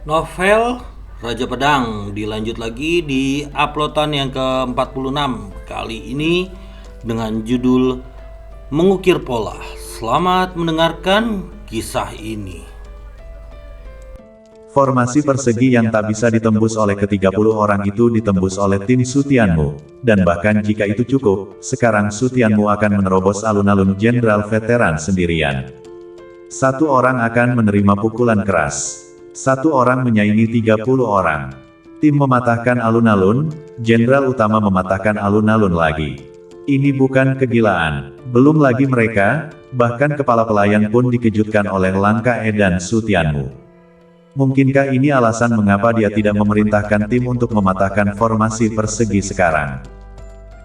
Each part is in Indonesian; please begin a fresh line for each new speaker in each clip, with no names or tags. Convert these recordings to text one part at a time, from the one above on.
Novel Raja Pedang dilanjut lagi di uploadan yang ke-46 kali ini dengan judul Mengukir Pola. Selamat mendengarkan kisah ini.
Formasi persegi yang tak bisa ditembus oleh ke-30 orang itu ditembus oleh tim Sutianmu, dan bahkan jika itu cukup, sekarang Sutianmu akan menerobos alun-alun jenderal veteran sendirian. Satu orang akan menerima pukulan keras. Satu orang menyaingi 30 orang. Tim mematahkan alun-alun, jenderal utama mematahkan alun-alun lagi. Ini bukan kegilaan. Belum lagi mereka, bahkan kepala pelayan pun dikejutkan oleh langkah edan Sutianmu. Mungkinkah ini alasan mengapa dia tidak memerintahkan tim untuk mematahkan formasi persegi sekarang?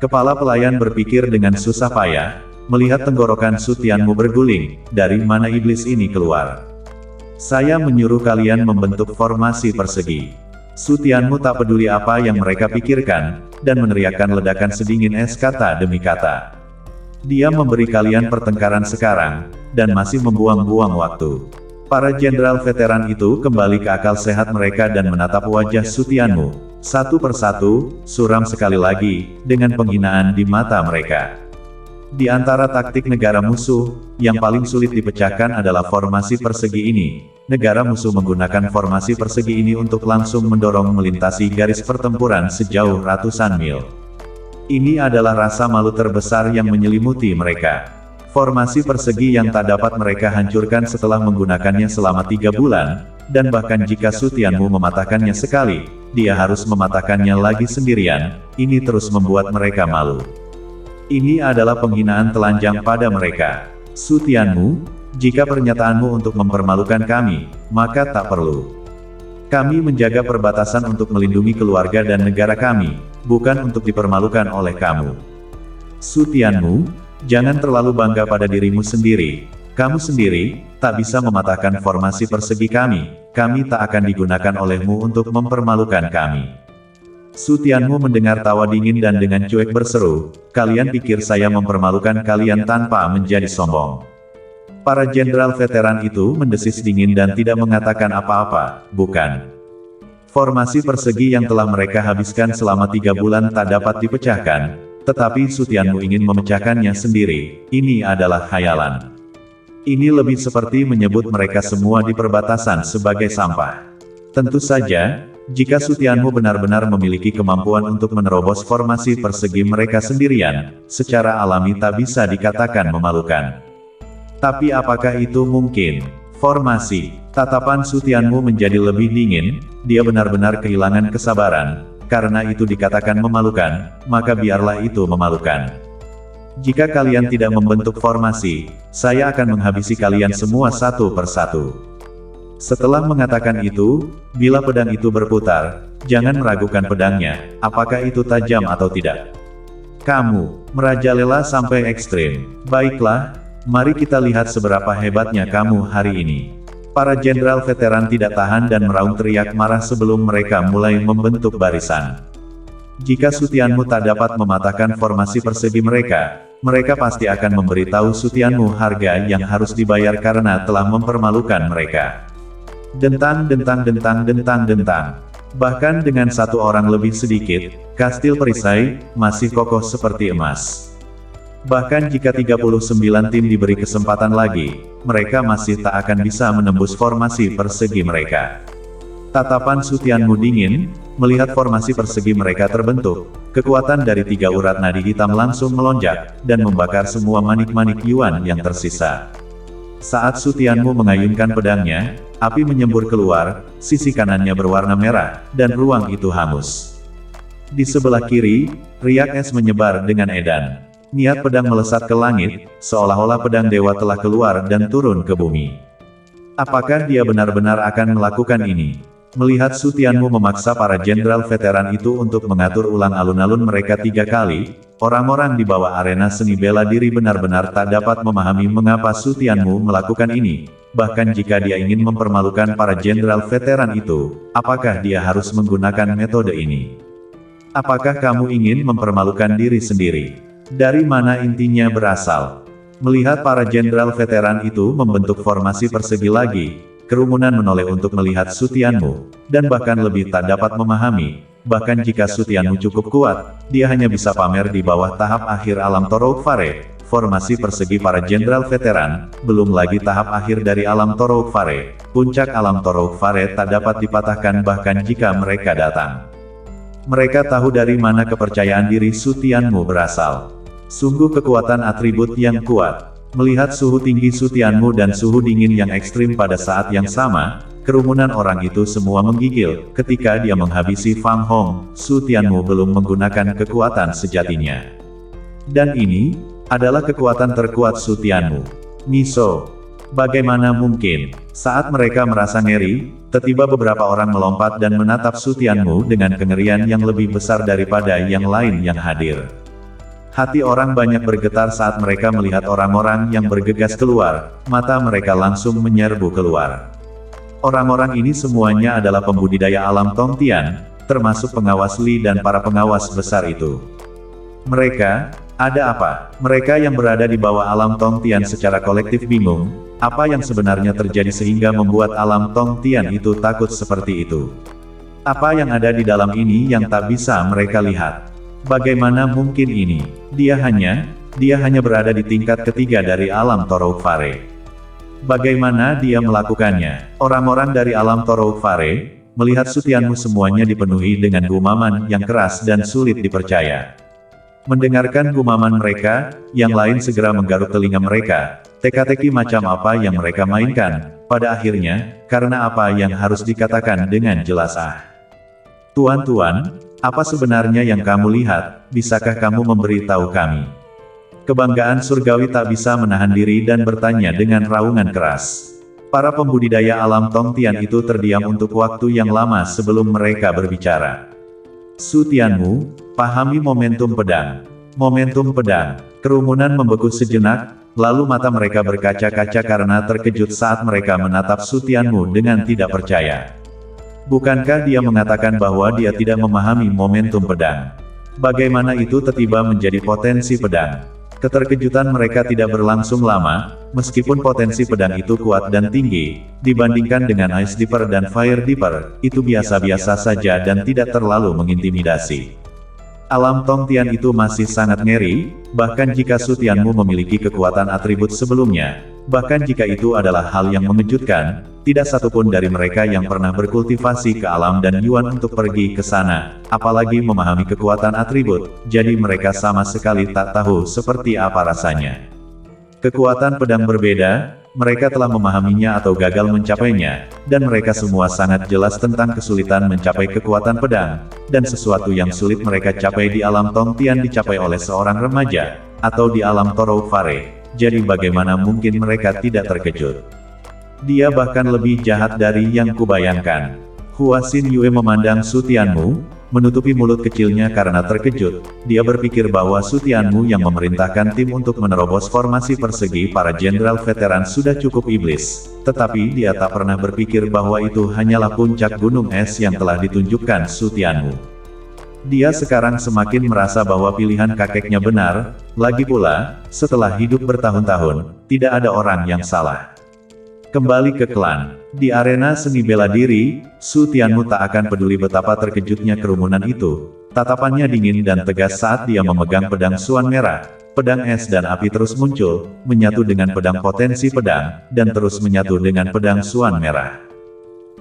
Kepala pelayan berpikir dengan susah payah, melihat tenggorokan Sutianmu berguling, dari mana iblis ini keluar? Saya menyuruh kalian membentuk formasi persegi. Sutianmu tak peduli apa yang mereka pikirkan, dan meneriakkan ledakan sedingin es kata demi kata. Dia memberi kalian pertengkaran sekarang, dan masih membuang-buang waktu. Para jenderal veteran itu kembali ke akal sehat mereka dan menatap wajah Sutianmu. Satu persatu, suram sekali lagi, dengan penghinaan di mata mereka. Di antara taktik negara musuh, yang paling sulit dipecahkan adalah formasi persegi ini. Negara musuh menggunakan formasi persegi ini untuk langsung mendorong melintasi garis pertempuran sejauh ratusan mil. Ini adalah rasa malu terbesar yang menyelimuti mereka. Formasi persegi yang tak dapat mereka hancurkan setelah menggunakannya selama 3 bulan, dan bahkan jika Sutianmu mematahkannya sekali, dia harus mematahkannya lagi sendirian, ini terus membuat mereka malu. Ini adalah penghinaan telanjang pada mereka. Sutianmu, jika pernyataanmu untuk mempermalukan kami, maka tak perlu. Kami menjaga perbatasan untuk melindungi keluarga dan negara kami, bukan untuk dipermalukan oleh kamu. Sutianmu, jangan terlalu bangga pada dirimu sendiri. Kamu sendiri, tak bisa mematahkan formasi persegi kami tak akan digunakan olehmu untuk mempermalukan kami. Sutianmu mendengar tawa dingin dan dengan cuek berseru, kalian pikir saya mempermalukan kalian tanpa menjadi sombong. Para jenderal veteran itu mendesis dingin dan tidak mengatakan apa-apa, bukan. Formasi persegi yang telah mereka habiskan selama 3 bulan tak dapat dipecahkan, tetapi Sutianmu ingin memecahkannya sendiri, ini adalah khayalan. Ini lebih seperti menyebut mereka semua di perbatasan sebagai sampah. Tentu saja, jika Sutianmu benar-benar memiliki kemampuan untuk menerobos formasi persegi mereka sendirian, secara alami tak bisa dikatakan memalukan. Tapi apakah itu mungkin? Formasi. Tatapan Sutianmu menjadi lebih dingin, dia benar-benar kehilangan kesabaran, karena itu dikatakan memalukan, maka biarlah itu memalukan. Jika kalian tidak membentuk formasi, saya akan menghabisi kalian semua satu persatu. Setelah mengatakan itu, bila pedang itu berputar, jangan meragukan pedangnya, apakah itu tajam atau tidak. Kamu, merajalela sampai ekstrim. Baiklah, mari kita lihat seberapa hebatnya kamu hari ini. Para jenderal veteran tidak tahan dan meraung teriak marah sebelum mereka mulai membentuk barisan. Jika Sutianmu tak dapat mematahkan formasi persegi mereka pasti akan memberitahu Sutianmu harga yang harus dibayar karena telah mempermalukan mereka. Dentang. Bahkan dengan satu orang lebih sedikit, kastil perisai masih kokoh seperti emas. Bahkan jika 39 tim diberi kesempatan lagi, mereka masih tak akan bisa menembus formasi persegi mereka. Tatapan Sutianmu dingin, melihat formasi persegi mereka terbentuk, kekuatan dari 3 urat nadi hitam langsung melonjak, dan membakar semua manik-manik Yuan yang tersisa. Saat Sutianmu mengayunkan pedangnya, api menyembur keluar, sisi kanannya berwarna merah, dan ruang itu hangus. Di sebelah kiri, riak es menyebar dengan edan. Niat pedang melesat ke langit, seolah-olah pedang dewa telah keluar dan turun ke bumi. Apakah dia benar-benar akan melakukan ini? Melihat Sutianmu memaksa para jenderal veteran itu untuk mengatur ulang alun-alun mereka 3 kali, orang-orang di bawah arena seni bela diri benar-benar tak dapat memahami mengapa Sutianmu melakukan ini. Bahkan jika dia ingin mempermalukan para jenderal veteran itu, apakah dia harus menggunakan metode ini? Apakah kamu ingin mempermalukan diri sendiri? Dari mana intinya berasal? Melihat para jenderal veteran itu membentuk formasi persegi lagi, kerumunan menoleh untuk melihat Su Tianmu, dan bahkan lebih tak dapat memahami. Bahkan jika Su Tianmu cukup kuat, dia hanya bisa pamer di bawah tahap akhir alam Torouk Fare, formasi persegi para jenderal veteran, belum lagi tahap akhir dari alam Torouk Fare. Puncak alam Torouk Fare tak dapat dipatahkan bahkan jika mereka datang. Mereka tahu dari mana kepercayaan diri Su Tianmu berasal. Sungguh kekuatan atribut yang kuat. Melihat suhu tinggi Su Tianmu dan suhu dingin yang ekstrim pada saat yang sama, kerumunan orang itu semua menggigil. Ketika dia menghabisi Fang Hong, Su Tianmu belum menggunakan kekuatan sejatinya. Dan ini adalah kekuatan terkuat Su Tianmu. Miso, bagaimana mungkin? Saat mereka merasa ngeri, tiba-tiba beberapa orang melompat dan menatap Su Tianmu dengan kengerian yang lebih besar daripada yang lain yang hadir. Hati orang banyak bergetar saat mereka melihat orang-orang yang bergegas keluar, mata mereka langsung menyerbu keluar. Orang-orang ini semuanya adalah pembudidaya alam Tongtian, termasuk pengawas Li dan para pengawas besar itu. Mereka, ada apa? Mereka yang berada di bawah alam Tongtian secara kolektif bingung, apa yang sebenarnya terjadi sehingga membuat alam Tongtian itu takut seperti itu. Apa yang ada di dalam ini yang tak bisa mereka lihat? Bagaimana mungkin ini? Dia hanya berada di tingkat ketiga dari alam Torouk Fare. Bagaimana dia melakukannya? Orang-orang dari alam Torouk Fare melihat Su Tianmu semuanya dipenuhi dengan gumaman yang keras dan sulit dipercaya. Mendengarkan gumaman mereka, yang lain segera menggaruk telinga mereka. Teka-teki macam apa yang mereka mainkan? Pada akhirnya, karena apa yang harus dikatakan dengan jelas Tuan-tuan, apa sebenarnya yang kamu lihat? Bisakah kamu memberitahu kami? Kebanggaan surgawi tak bisa menahan diri dan bertanya dengan raungan keras. Para pembudidaya alam Tongtian itu terdiam untuk waktu yang lama sebelum mereka berbicara. Su Tianmu, pahami momentum pedang. Momentum pedang. Kerumunan membeku sejenak, lalu mata mereka berkaca-kaca karena terkejut saat mereka menatap Su Tianmu dengan tidak percaya. Bukankah dia mengatakan bahwa dia tidak memahami momentum pedang? Bagaimana itu tiba-tiba menjadi potensi pedang? Keterkejutan mereka tidak berlangsung lama, meskipun potensi pedang itu kuat dan tinggi, dibandingkan dengan Ice Dipper dan Fire Dipper, itu biasa-biasa saja dan tidak terlalu mengintimidasi. Alam Tongtian itu masih sangat ngeri, bahkan jika Su Tianmu memiliki kekuatan atribut sebelumnya, bahkan jika itu adalah hal yang mengejutkan, tidak satupun dari mereka yang pernah berkultivasi ke alam dan Yuan untuk pergi ke sana, apalagi memahami kekuatan atribut, jadi mereka sama sekali tak tahu seperti apa rasanya. Kekuatan pedang berbeda, mereka telah memahaminya atau gagal mencapainya, dan mereka semua sangat jelas tentang kesulitan mencapai kekuatan pedang, dan sesuatu yang sulit mereka capai di alam Tongtian dicapai oleh seorang remaja, atau di alam Torouk Fare, jadi bagaimana mungkin mereka tidak terkejut? Dia bahkan lebih jahat dari yang kubayangkan. Hua Xin Yue memandang Su Tianmu, menutupi mulut kecilnya karena terkejut. Dia berpikir bahwa Su Tianmu yang memerintahkan tim untuk menerobos formasi persegi para jenderal veteran sudah cukup iblis. Tetapi dia tak pernah berpikir bahwa itu hanyalah puncak gunung es yang telah ditunjukkan Su Tianmu. Dia sekarang semakin merasa bahwa pilihan kakeknya benar. Lagi pula, setelah hidup bertahun-tahun, tidak ada orang yang salah. Kembali ke klan. Di arena seni bela diri, Su Tianmu tak akan peduli betapa terkejutnya kerumunan itu. Tatapannya dingin dan tegas saat dia memegang pedang Suan Merah. Pedang es dan api terus muncul, menyatu dengan pedang potensi pedang, dan terus menyatu dengan pedang Suan Merah.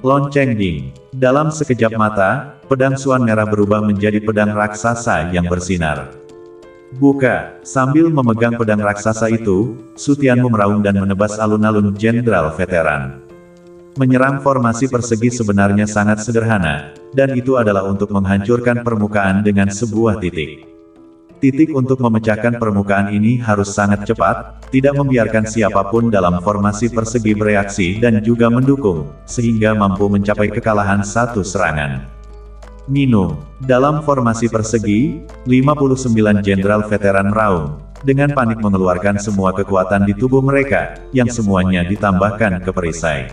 Lonceng ding. Dalam sekejap mata, pedang Suan Merah berubah menjadi pedang raksasa yang bersinar. Buka. Sambil memegang pedang raksasa itu, Su Tianmu meraung dan menebas alun-alun jenderal veteran. Menyerang formasi persegi sebenarnya sangat sederhana, dan itu adalah untuk menghancurkan permukaan dengan sebuah titik. Titik untuk memecahkan permukaan ini harus sangat cepat, tidak membiarkan siapapun dalam formasi persegi bereaksi dan juga mendukung, sehingga mampu mencapai kekalahan satu serangan. Minum. Dalam formasi persegi, 59 jenderal veteran meraung, dengan panik mengeluarkan semua kekuatan di tubuh mereka, yang semuanya ditambahkan ke perisai.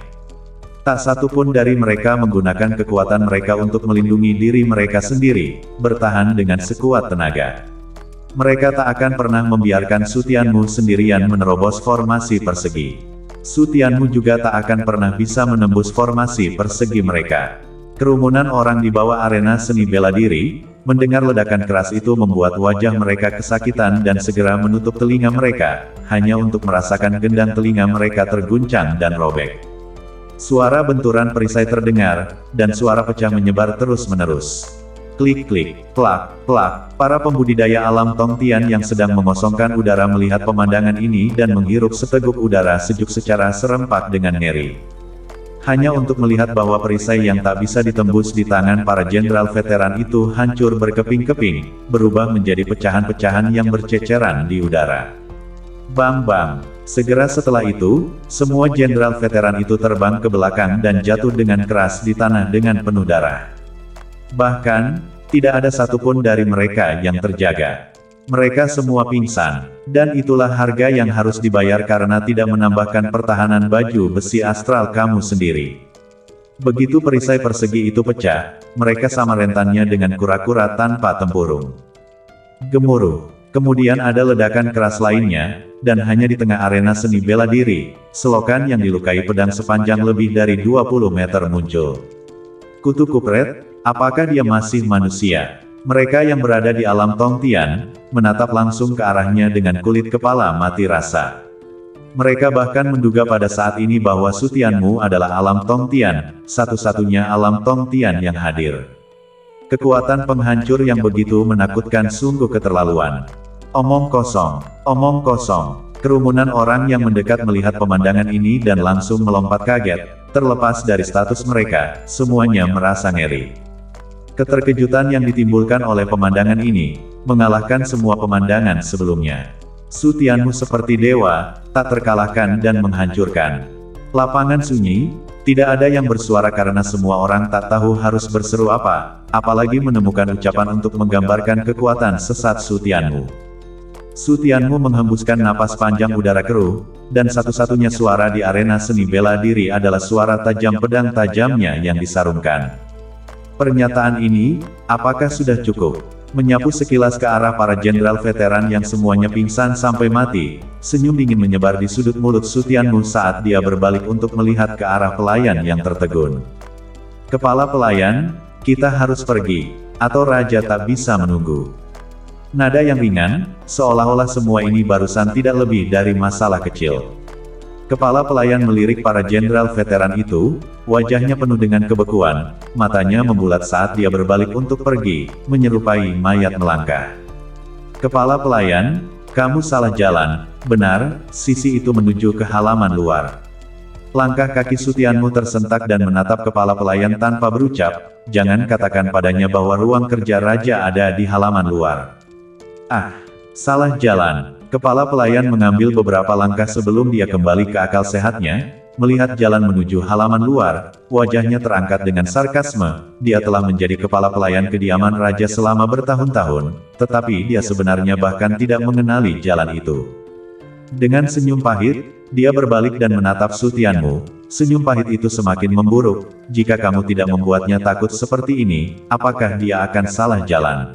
Tak satu pun dari mereka menggunakan kekuatan mereka untuk melindungi diri mereka sendiri, bertahan dengan sekuat tenaga. Mereka tak akan pernah membiarkan Su Tianmu sendirian menerobos formasi persegi. Su Tianmu juga tak akan pernah bisa menembus formasi persegi mereka. Kerumunan orang di bawah arena seni bela diri, mendengar ledakan keras itu membuat wajah mereka kesakitan dan segera menutup telinga mereka, hanya untuk merasakan gendang telinga mereka terguncang dan robek. Suara benturan perisai terdengar, dan suara pecah menyebar terus-menerus. Klik-klik, plak, plak, para pembudidaya alam Tongtian yang sedang mengosongkan udara melihat pemandangan ini dan menghirup seteguk udara sejuk secara serempak dengan ngeri. Hanya untuk melihat bahwa perisai yang tak bisa ditembus di tangan para jenderal veteran itu hancur berkeping-keping, berubah menjadi pecahan-pecahan yang berceceran di udara. Bang-bang. Segera setelah itu, semua jenderal veteran itu terbang ke belakang dan jatuh dengan keras di tanah dengan penuh darah. Bahkan, tidak ada satupun dari mereka yang terjaga. Mereka semua pingsan, dan itulah harga yang harus dibayar karena tidak menambahkan pertahanan baju besi astral kamu sendiri. Begitu perisai persegi itu pecah, mereka sama rentannya dengan kura-kura tanpa tempurung. Gemuruh. Kemudian ada ledakan keras lainnya, dan hanya di tengah arena seni bela diri, selokan yang dilukai pedang sepanjang lebih dari 20 meter muncul. Kutu Kupret, apakah dia masih manusia? Mereka yang berada di alam Tongtian, menatap langsung ke arahnya dengan kulit kepala mati rasa. Mereka bahkan menduga pada saat ini bahwa Su Tianmu adalah alam Tongtian, satu-satunya alam Tongtian yang hadir. Kekuatan penghancur yang begitu menakutkan sungguh keterlaluan. Omong kosong, omong kosong. Kerumunan orang yang mendekat melihat pemandangan ini dan langsung melompat kaget, terlepas dari status mereka, semuanya merasa ngeri. Keterkejutan yang ditimbulkan oleh pemandangan ini, mengalahkan semua pemandangan sebelumnya. Su Tianmu seperti dewa, tak terkalahkan dan menghancurkan. Lapangan sunyi, tidak ada yang bersuara karena semua orang tak tahu harus berseru apa, apalagi menemukan ucapan untuk menggambarkan kekuatan sesat Su Tianmu. Su Tianmu menghembuskan napas panjang udara keruh, dan satu-satunya suara di arena seni bela diri adalah suara tajam pedang tajamnya yang disarungkan. Pernyataan ini, apakah sudah cukup? Menyapu sekilas ke arah para jenderal veteran yang semuanya pingsan sampai mati, senyum dingin menyebar di sudut mulut Su Tianmu saat dia berbalik untuk melihat ke arah pelayan yang tertegun. Kepala pelayan, kita harus pergi, atau raja tak bisa menunggu. Nada yang ringan, seolah-olah semua ini barusan tidak lebih dari masalah kecil. Kepala pelayan melirik para jenderal veteran itu, wajahnya penuh dengan kebekuan, matanya membulat saat dia berbalik untuk pergi, menyerupai mayat melangkah. Kepala pelayan, kamu salah jalan, benar, sisi itu menuju ke halaman luar. Langkah kaki Su Tianmu tersentak dan menatap kepala pelayan tanpa berucap, jangan katakan padanya bahwa ruang kerja raja ada di halaman luar. Ah, salah jalan. Kepala pelayan mengambil beberapa langkah sebelum dia kembali ke akal sehatnya, melihat jalan menuju halaman luar, wajahnya terangkat dengan sarkasme, dia telah menjadi kepala pelayan kediaman raja selama bertahun-tahun, tetapi dia sebenarnya bahkan tidak mengenali jalan itu. Dengan senyum pahit, dia berbalik dan menatap Su Tianmu, senyum pahit itu semakin memburuk, jika kamu tidak membuatnya takut seperti ini, apakah dia akan salah jalan?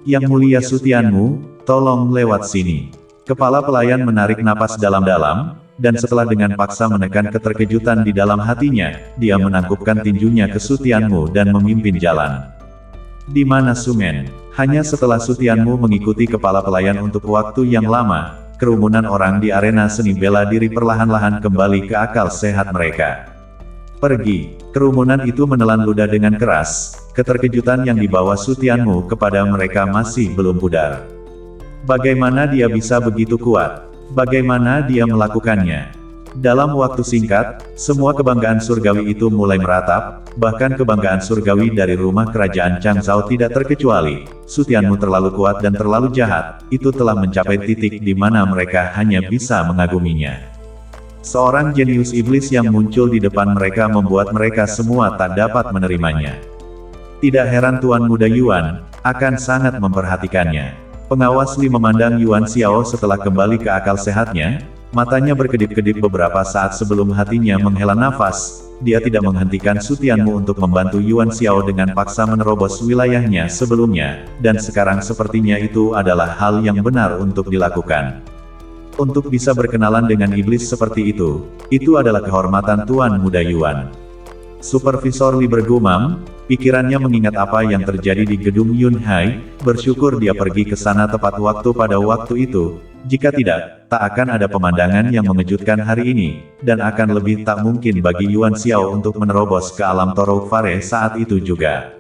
Yang mulia Su Tianmu, tolong lewat sini. Kepala pelayan menarik napas dalam-dalam, dan setelah dengan paksa menekan keterkejutan di dalam hatinya, dia menangkupkan tinjunya ke Su Tianmu dan memimpin jalan. Di mana Su Men? Hanya setelah Su Tianmu mengikuti kepala pelayan untuk waktu yang lama, kerumunan orang di arena seni bela diri perlahan-lahan kembali ke akal sehat mereka. Pergi. Kerumunan itu menelan ludah dengan keras, keterkejutan yang dibawa Su Tianmu kepada mereka masih belum pudar. Bagaimana dia bisa begitu kuat? Bagaimana dia melakukannya? Dalam waktu singkat, semua kebanggaan surgawi itu mulai meratap, bahkan kebanggaan surgawi dari rumah kerajaan Changzhou tidak terkecuali. Su Tianmu terlalu kuat dan terlalu jahat, itu telah mencapai titik di mana mereka hanya bisa mengaguminya. Seorang jenius iblis yang muncul di depan mereka membuat mereka semua tak dapat menerimanya. Tidak heran Tuan Muda Yuan akan sangat memperhatikannya. Pengawas Li memandang Yuan Xiao setelah kembali ke akal sehatnya, matanya berkedip-kedip beberapa saat sebelum hatinya menghela nafas. Dia tidak menghentikan Su Tianmu untuk membantu Yuan Xiao dengan paksa menerobos wilayahnya sebelumnya, dan sekarang sepertinya itu adalah hal yang benar untuk dilakukan. Untuk bisa berkenalan dengan iblis seperti itu adalah kehormatan Tuan Muda Yuan. Supervisor Li bergumam, pikirannya mengingat apa yang terjadi di gedung Yunhai, bersyukur dia pergi ke sana tepat waktu pada waktu itu. Jika tidak, tak akan ada pemandangan yang mengejutkan hari ini, dan akan lebih tak mungkin bagi Yuan Xiao untuk menerobos ke alam Torok Fare saat itu juga.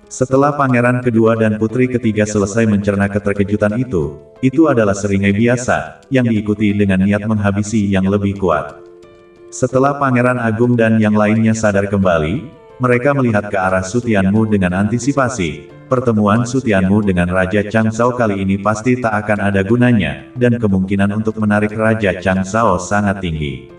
Setelah pangeran kedua dan putri ketiga selesai mencerna keterkejutan itu adalah seringai biasa, yang diikuti dengan niat menghabisi yang lebih kuat. Setelah Pangeran Agung dan yang lainnya sadar kembali, mereka melihat ke arah Su Tianmu dengan antisipasi. Pertemuan Su Tianmu dengan Raja Changzhou kali ini pasti tak akan ada gunanya, dan kemungkinan untuk menarik Raja Changzhou sangat tinggi.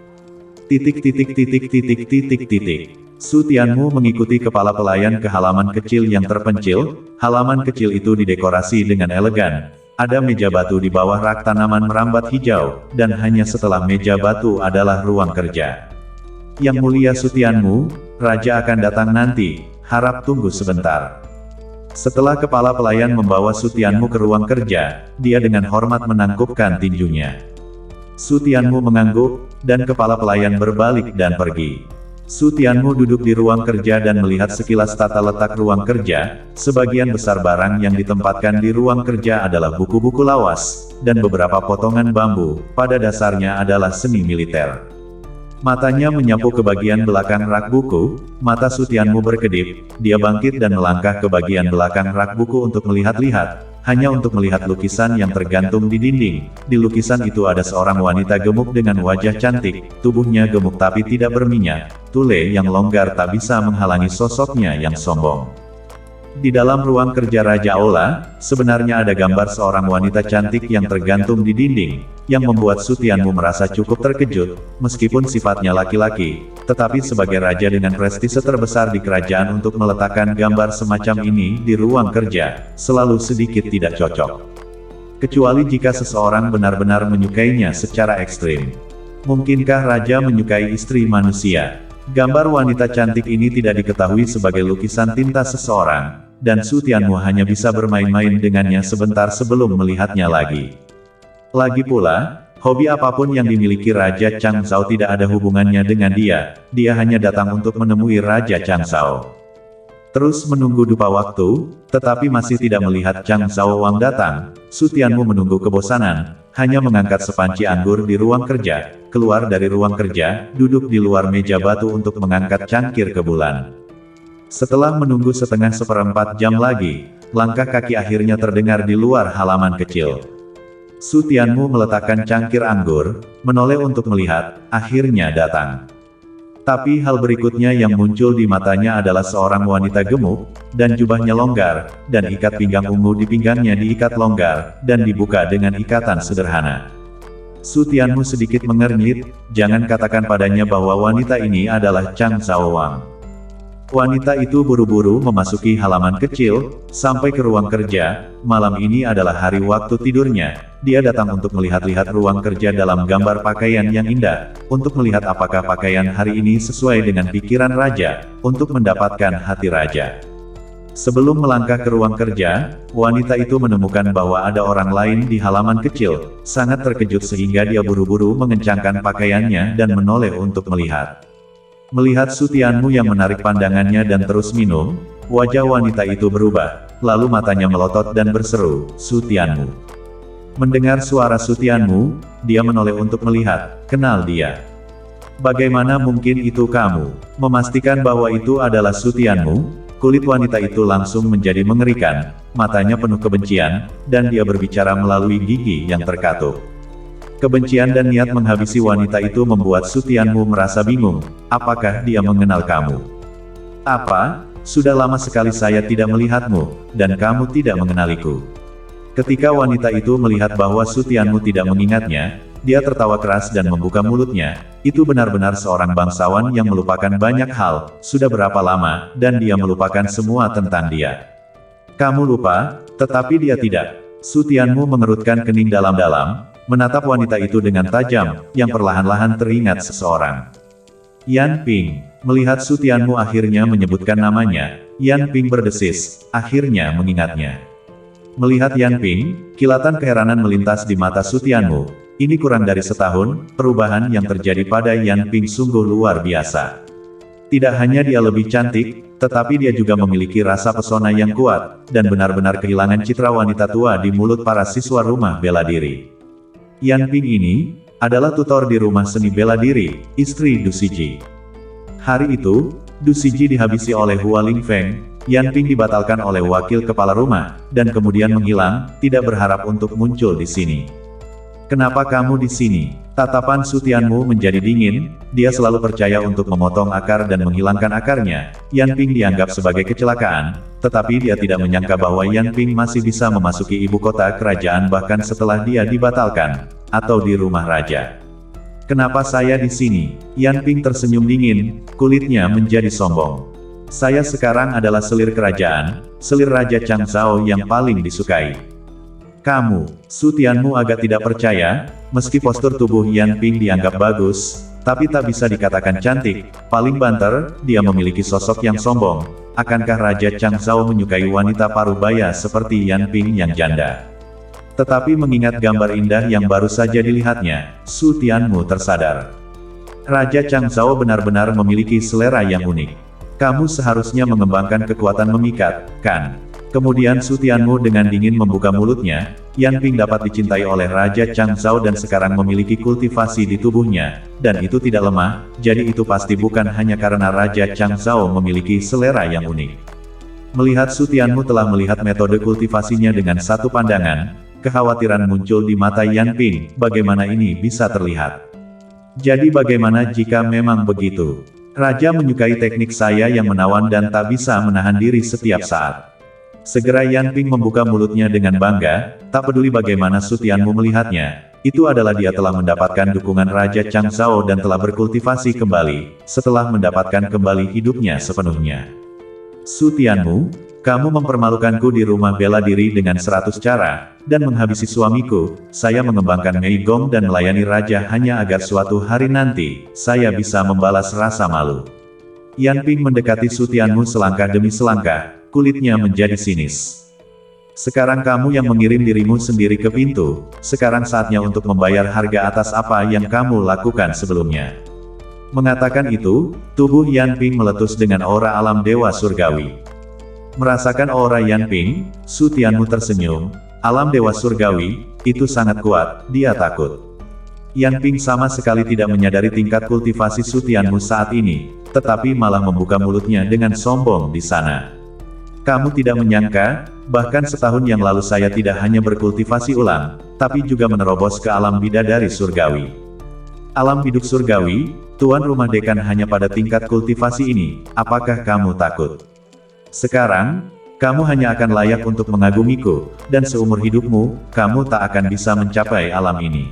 Su Tianmu mengikuti kepala pelayan ke halaman kecil yang terpencil. Halaman kecil itu didekorasi dengan elegan. Ada meja batu di bawah rak tanaman merambat hijau, dan hanya setelah meja batu adalah ruang kerja. Yang mulia Su Tianmu, Raja akan datang nanti, harap tunggu sebentar. Setelah kepala pelayan membawa Su Tianmu ke ruang kerja, dia dengan hormat menangkupkan tinjunya. Su Tianmu mengangguk, dan kepala pelayan berbalik dan pergi. Su Tianmu duduk di ruang kerja dan melihat sekilas tata letak ruang kerja. Sebagian besar barang yang ditempatkan di ruang kerja adalah buku-buku lawas, dan beberapa potongan bambu, pada dasarnya adalah seni militer. Matanya menyapu ke bagian belakang rak buku, mata Su Tianmu berkedip, dia bangkit dan melangkah ke bagian belakang rak buku untuk melihat-lihat, hanya untuk melihat lukisan yang tergantung di dinding. Di lukisan itu ada seorang wanita gemuk dengan wajah cantik, tubuhnya gemuk tapi tidak berminyak, tule yang longgar tak bisa menghalangi sosoknya yang sombong. Di dalam ruang kerja Raja Ola, sebenarnya ada gambar seorang wanita cantik yang tergantung di dinding, yang membuat Su Tianmu merasa cukup terkejut, meskipun sifatnya laki-laki, tetapi sebagai raja dengan prestise terbesar di kerajaan untuk meletakkan gambar semacam ini di ruang kerja, selalu sedikit tidak cocok. Kecuali jika seseorang benar-benar menyukainya secara ekstrim. Mungkinkah raja menyukai istri manusia? Gambar wanita cantik ini tidak diketahui sebagai lukisan tinta seseorang, dan Su Tianmu hanya bisa bermain-main dengannya sebentar sebelum melihatnya lagi. Lagi pula, hobi apapun yang dimiliki Raja Changzhou tidak ada hubungannya dengan dia hanya datang untuk menemui Raja Changzhou. Terus menunggu dupa waktu, tetapi masih tidak melihat Changzhou Wang datang. Su Tianmu menunggu kebosanan, hanya mengangkat sepanci anggur di ruang kerja, keluar dari ruang kerja, duduk di luar meja batu untuk mengangkat cangkir ke bulan. Setelah menunggu setengah seperempat jam lagi, langkah kaki akhirnya terdengar di luar halaman kecil. Su Tianmu meletakkan cangkir anggur, menoleh untuk melihat, akhirnya datang. Tapi hal berikutnya yang muncul di matanya adalah seorang wanita gemuk, dan jubahnya longgar, dan ikat pinggang ungu di pinggangnya diikat longgar, dan dibuka dengan ikatan sederhana. Su Tianmu sedikit mengernyit, jangan katakan padanya bahwa wanita ini adalah Changzhou Wang. Wanita itu buru-buru memasuki halaman kecil, sampai ke ruang kerja. Malam ini adalah hari waktu tidurnya. Dia datang untuk melihat-lihat ruang kerja dalam gambar pakaian yang indah, untuk melihat apakah pakaian hari ini sesuai dengan pikiran raja, untuk mendapatkan hati raja. Sebelum melangkah ke ruang kerja, wanita itu menemukan bahwa ada orang lain di halaman kecil, sangat terkejut sehingga dia buru-buru mengencangkan pakaiannya dan menoleh untuk melihat. Melihat Su Tianmu yang menarik pandangannya dan terus minum, wajah wanita itu berubah, lalu matanya melotot dan berseru, Su Tianmu. Mendengar suara Su Tianmu, dia menoleh untuk melihat, kenal dia. Bagaimana mungkin itu kamu? Memastikan bahwa itu adalah Su Tianmu, kulit wanita itu langsung menjadi mengerikan, matanya penuh kebencian, dan dia berbicara melalui gigi yang terkatup. Kebencian dan niat menghabisi wanita itu membuat Su Tianmu merasa bingung, apakah dia mengenal kamu? Apa? Sudah lama sekali saya tidak melihatmu, dan kamu tidak mengenaliku. Ketika wanita itu melihat bahwa Su Tianmu tidak mengingatnya, dia tertawa keras dan membuka mulutnya. Itu benar-benar seorang bangsawan yang melupakan banyak hal, sudah berapa lama, dan dia melupakan semua tentang dia. Kamu lupa, tetapi dia tidak. Su Tianmu mengerutkan kening dalam-dalam, menatap wanita itu dengan tajam, yang perlahan-lahan teringat seseorang. Yan Ping. Melihat Su Tianmu akhirnya menyebutkan namanya, Yan Ping berdesis, akhirnya mengingatnya. Melihat Yan Ping, kilatan keheranan melintas di mata Su Tianmu. Ini kurang dari setahun, perubahan yang terjadi pada Yan Ping sungguh luar biasa. Tidak hanya dia lebih cantik, tetapi dia juga memiliki rasa pesona yang kuat, dan benar-benar kehilangan citra wanita tua di mulut para siswa rumah bela diri. Yan Ping ini adalah tutor di rumah seni bela diri, istri Du Siji. Hari itu, Du Siji dihabisi oleh Hua Lingfeng. Yan Ping dibatalkan oleh wakil kepala rumah, dan kemudian menghilang, tidak berharap untuk muncul di sini. Kenapa kamu di sini? Tatapan Su Tianmu menjadi dingin, dia selalu percaya untuk memotong akar dan menghilangkan akarnya. Yan Ping dianggap sebagai kecelakaan, tetapi dia tidak menyangka bahwa Yan Ping masih bisa memasuki ibu kota kerajaan bahkan setelah dia dibatalkan, atau di rumah raja. Kenapa saya di sini? Yan Ping tersenyum dingin, kulitnya menjadi sombong. Saya sekarang adalah selir kerajaan, selir Raja Changzhou yang paling disukai. Kamu, Su Tianmu agak tidak percaya, meski postur tubuh Yan Ping dianggap bagus, tapi tak bisa dikatakan cantik, paling banter, dia memiliki sosok yang sombong. Akankah Raja Changzhou menyukai wanita parubaya seperti Yan Ping yang janda? Tetapi mengingat gambar indah yang baru saja dilihatnya, Su Tianmu tersadar. Raja Changzhou benar-benar memiliki selera yang unik. Kamu seharusnya mengembangkan kekuatan memikat, kan? Kemudian Su Tianmu dengan dingin membuka mulutnya. Yan Ping dapat dicintai oleh Raja Changzhou dan sekarang memiliki kultivasi di tubuhnya, dan itu tidak lemah, jadi itu pasti bukan hanya karena Raja Changzhou memiliki selera yang unik. Melihat Su Tianmu telah melihat metode kultivasinya dengan satu pandangan, kekhawatiran muncul di mata Yan Ping, bagaimana ini bisa terlihat? Jadi bagaimana jika memang begitu? Raja menyukai teknik saya yang menawan dan tak bisa menahan diri setiap saat. Segera Yan Ping membuka mulutnya dengan bangga, tak peduli bagaimana Su Tianmu melihatnya. Itu adalah dia telah mendapatkan dukungan Raja Changzhou dan telah berkultivasi kembali, setelah mendapatkan kembali hidupnya sepenuhnya. Su Tianmu, kamu mempermalukanku di rumah bela diri dengan 100 cara, dan menghabisi suamiku. Saya mengembangkan Mei Gong dan melayani raja hanya agar suatu hari nanti, saya bisa membalas rasa malu. Yan Ping mendekati Su Tianmu selangkah demi selangkah, kulitnya menjadi sinis. Sekarang kamu yang mengirim dirimu sendiri ke pintu, sekarang saatnya untuk membayar harga atas apa yang kamu lakukan sebelumnya. Mengatakan itu, tubuh Yan Ping meletus dengan aura alam dewa surgawi. Merasakan aura Yan Ping, Su Tianmu tersenyum, alam dewa surgawi, itu sangat kuat, dia takut. Yan Ping sama sekali tidak menyadari tingkat kultivasi Su Tianmu saat ini, tetapi malah membuka mulutnya dengan sombong di sana. Kamu tidak menyangka, bahkan setahun yang lalu saya tidak hanya berkultivasi ulang, tapi juga menerobos ke alam bidadari surgawi. Alam hidup surgawi, tuan rumah dekan hanya pada tingkat kultivasi ini, apakah kamu takut? Sekarang, kamu hanya akan layak untuk mengagumiku, dan seumur hidupmu, kamu tak akan bisa mencapai alam ini.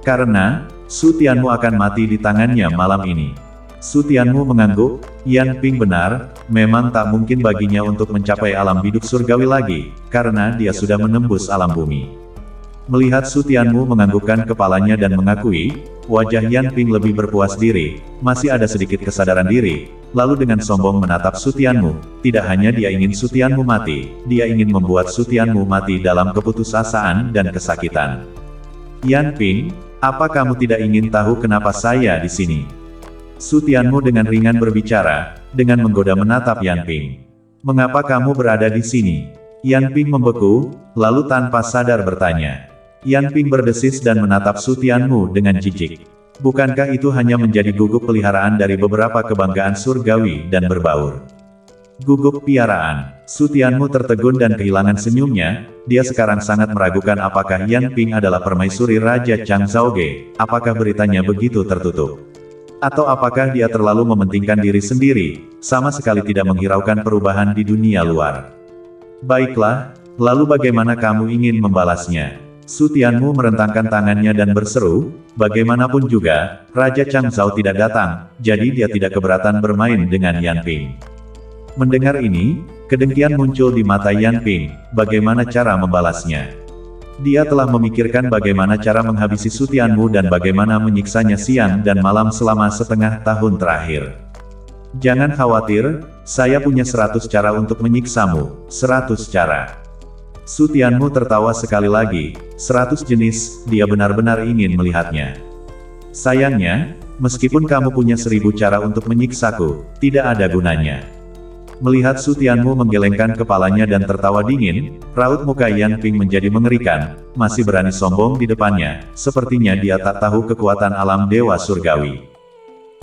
Karena, Su Tianmu akan mati di tangannya malam ini. Su Tianmu mengangguk, Yan Ping benar, memang tak mungkin baginya untuk mencapai alam hidup surgawi lagi, karena dia sudah menembus alam bumi. Melihat Su Tianmu menganggukkan kepalanya dan mengakui, wajah Yan Ping lebih berpuas diri, masih ada sedikit kesadaran diri, lalu dengan sombong menatap Su Tianmu. Tidak hanya dia ingin Su Tianmu mati, dia ingin membuat Su Tianmu mati dalam keputusasaan dan kesakitan. Yan Ping, apa kamu tidak ingin tahu kenapa saya di sini? Su Tianmu dengan ringan berbicara, dengan menggoda menatap Yan Ping. Mengapa kamu berada di sini? Yan Ping membeku, lalu tanpa sadar bertanya. Yan Ping berdesis dan menatap Su Tianmu dengan jijik. Bukankah itu hanya menjadi guguk peliharaan dari beberapa kebanggaan surgawi dan berbaur? Guguk piaraan. Su Tianmu tertegun dan kehilangan senyumnya, dia sekarang sangat meragukan apakah Yan Ping adalah permaisuri Raja Changzhou. Apakah beritanya begitu tertutup? Atau apakah dia terlalu mementingkan diri sendiri, sama sekali tidak menghiraukan perubahan di dunia luar? Baiklah, lalu bagaimana kamu ingin membalasnya? Su Tianmu merentangkan tangannya dan berseru, bagaimanapun juga, Raja Changzhou tidak datang, jadi dia tidak keberatan bermain dengan Yan Ping. Mendengar ini, kedengkian muncul di mata Yan Ping, bagaimana cara membalasnya? Dia telah memikirkan bagaimana cara menghabisi Su Tianmu dan bagaimana menyiksanya siang dan malam selama setengah tahun terakhir. Jangan khawatir, saya punya 100 cara untuk menyiksamu, 100 cara. Su Tianmu tertawa sekali lagi, 100 jenis, dia benar-benar ingin melihatnya. Sayangnya, meskipun kamu punya 1000 cara untuk menyiksaku, tidak ada gunanya. Melihat Su Tianmu menggelengkan kepalanya dan tertawa dingin, raut muka Yan Ping menjadi mengerikan, masih berani sombong di depannya, sepertinya dia tak tahu kekuatan alam Dewa Surgawi.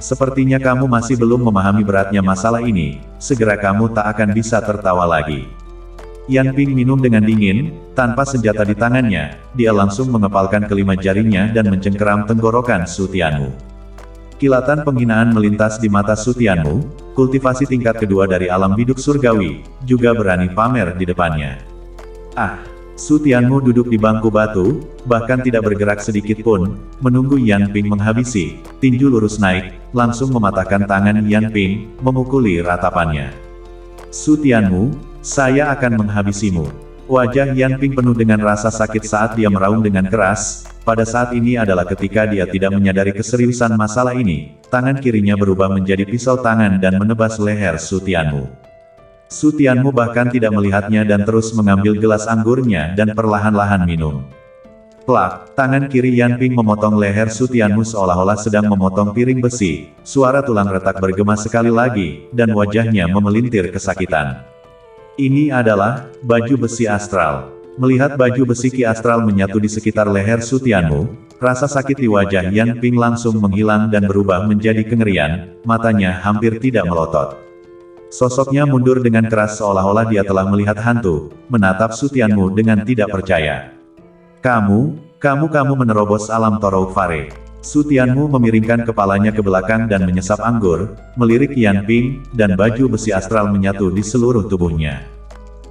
Sepertinya kamu masih belum memahami beratnya masalah ini, segera kamu tak akan bisa tertawa lagi. Yan Ping minum dengan dingin, tanpa senjata di tangannya, dia langsung mengepalkan kelima jarinya dan mencengkeram tenggorokan Su Tianmu. Kilatan penghinaan melintas di mata Su Tianmu, kultivasi tingkat kedua dari alam biduk surgawi, juga berani pamer di depannya. Ah! Su Tianmu duduk di bangku batu, bahkan tidak bergerak sedikit pun, menunggu Yan Ping menghabisi, tinju lurus naik, langsung mematahkan tangan Yan Ping, memukuli ratapannya. Su Tianmu, saya akan menghabisimu. Wajah Yan Ping penuh dengan rasa sakit saat dia meraung dengan keras. Pada saat ini adalah ketika dia tidak menyadari keseriusan masalah ini, tangan kirinya berubah menjadi pisau tangan dan menebas leher Su Tianmu. Su Tianmu bahkan tidak melihatnya dan terus mengambil gelas anggurnya dan perlahan-lahan minum. Plak, tangan kiri Yan Ping memotong leher Su Tianmu seolah-olah sedang memotong piring besi, suara tulang retak bergema sekali lagi, dan wajahnya memelintir kesakitan. Ini adalah baju besi astral. Melihat baju besi Ki Astral menyatu di sekitar leher Su Tianmu, rasa sakit di wajah Yan Ping langsung menghilang dan berubah menjadi kengerian, matanya hampir tidak melotot. Sosoknya mundur dengan keras seolah-olah dia telah melihat hantu, menatap Su Tianmu dengan tidak percaya. Kamu menerobos alam Torou Fare. Su Tianmu memiringkan kepalanya ke belakang dan menyesap anggur, melirik Yan Ping, dan baju besi astral menyatu di seluruh tubuhnya.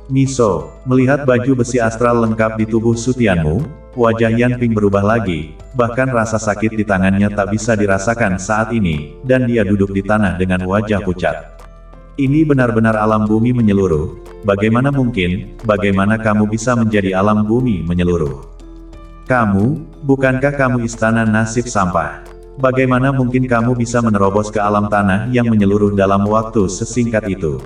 Miso, melihat baju besi astral lengkap di tubuh Su Tianmu, wajah Yan Ping berubah lagi, bahkan rasa sakit di tangannya tak bisa dirasakan saat ini, dan dia duduk di tanah dengan wajah pucat. Ini benar-benar alam bumi menyeluruh. Bagaimana mungkin, bagaimana kamu bisa menjadi alam bumi menyeluruh? Bukankah kamu istana nasib sampah? Bagaimana mungkin kamu bisa menerobos ke alam tanah yang menyeluruh dalam waktu sesingkat itu?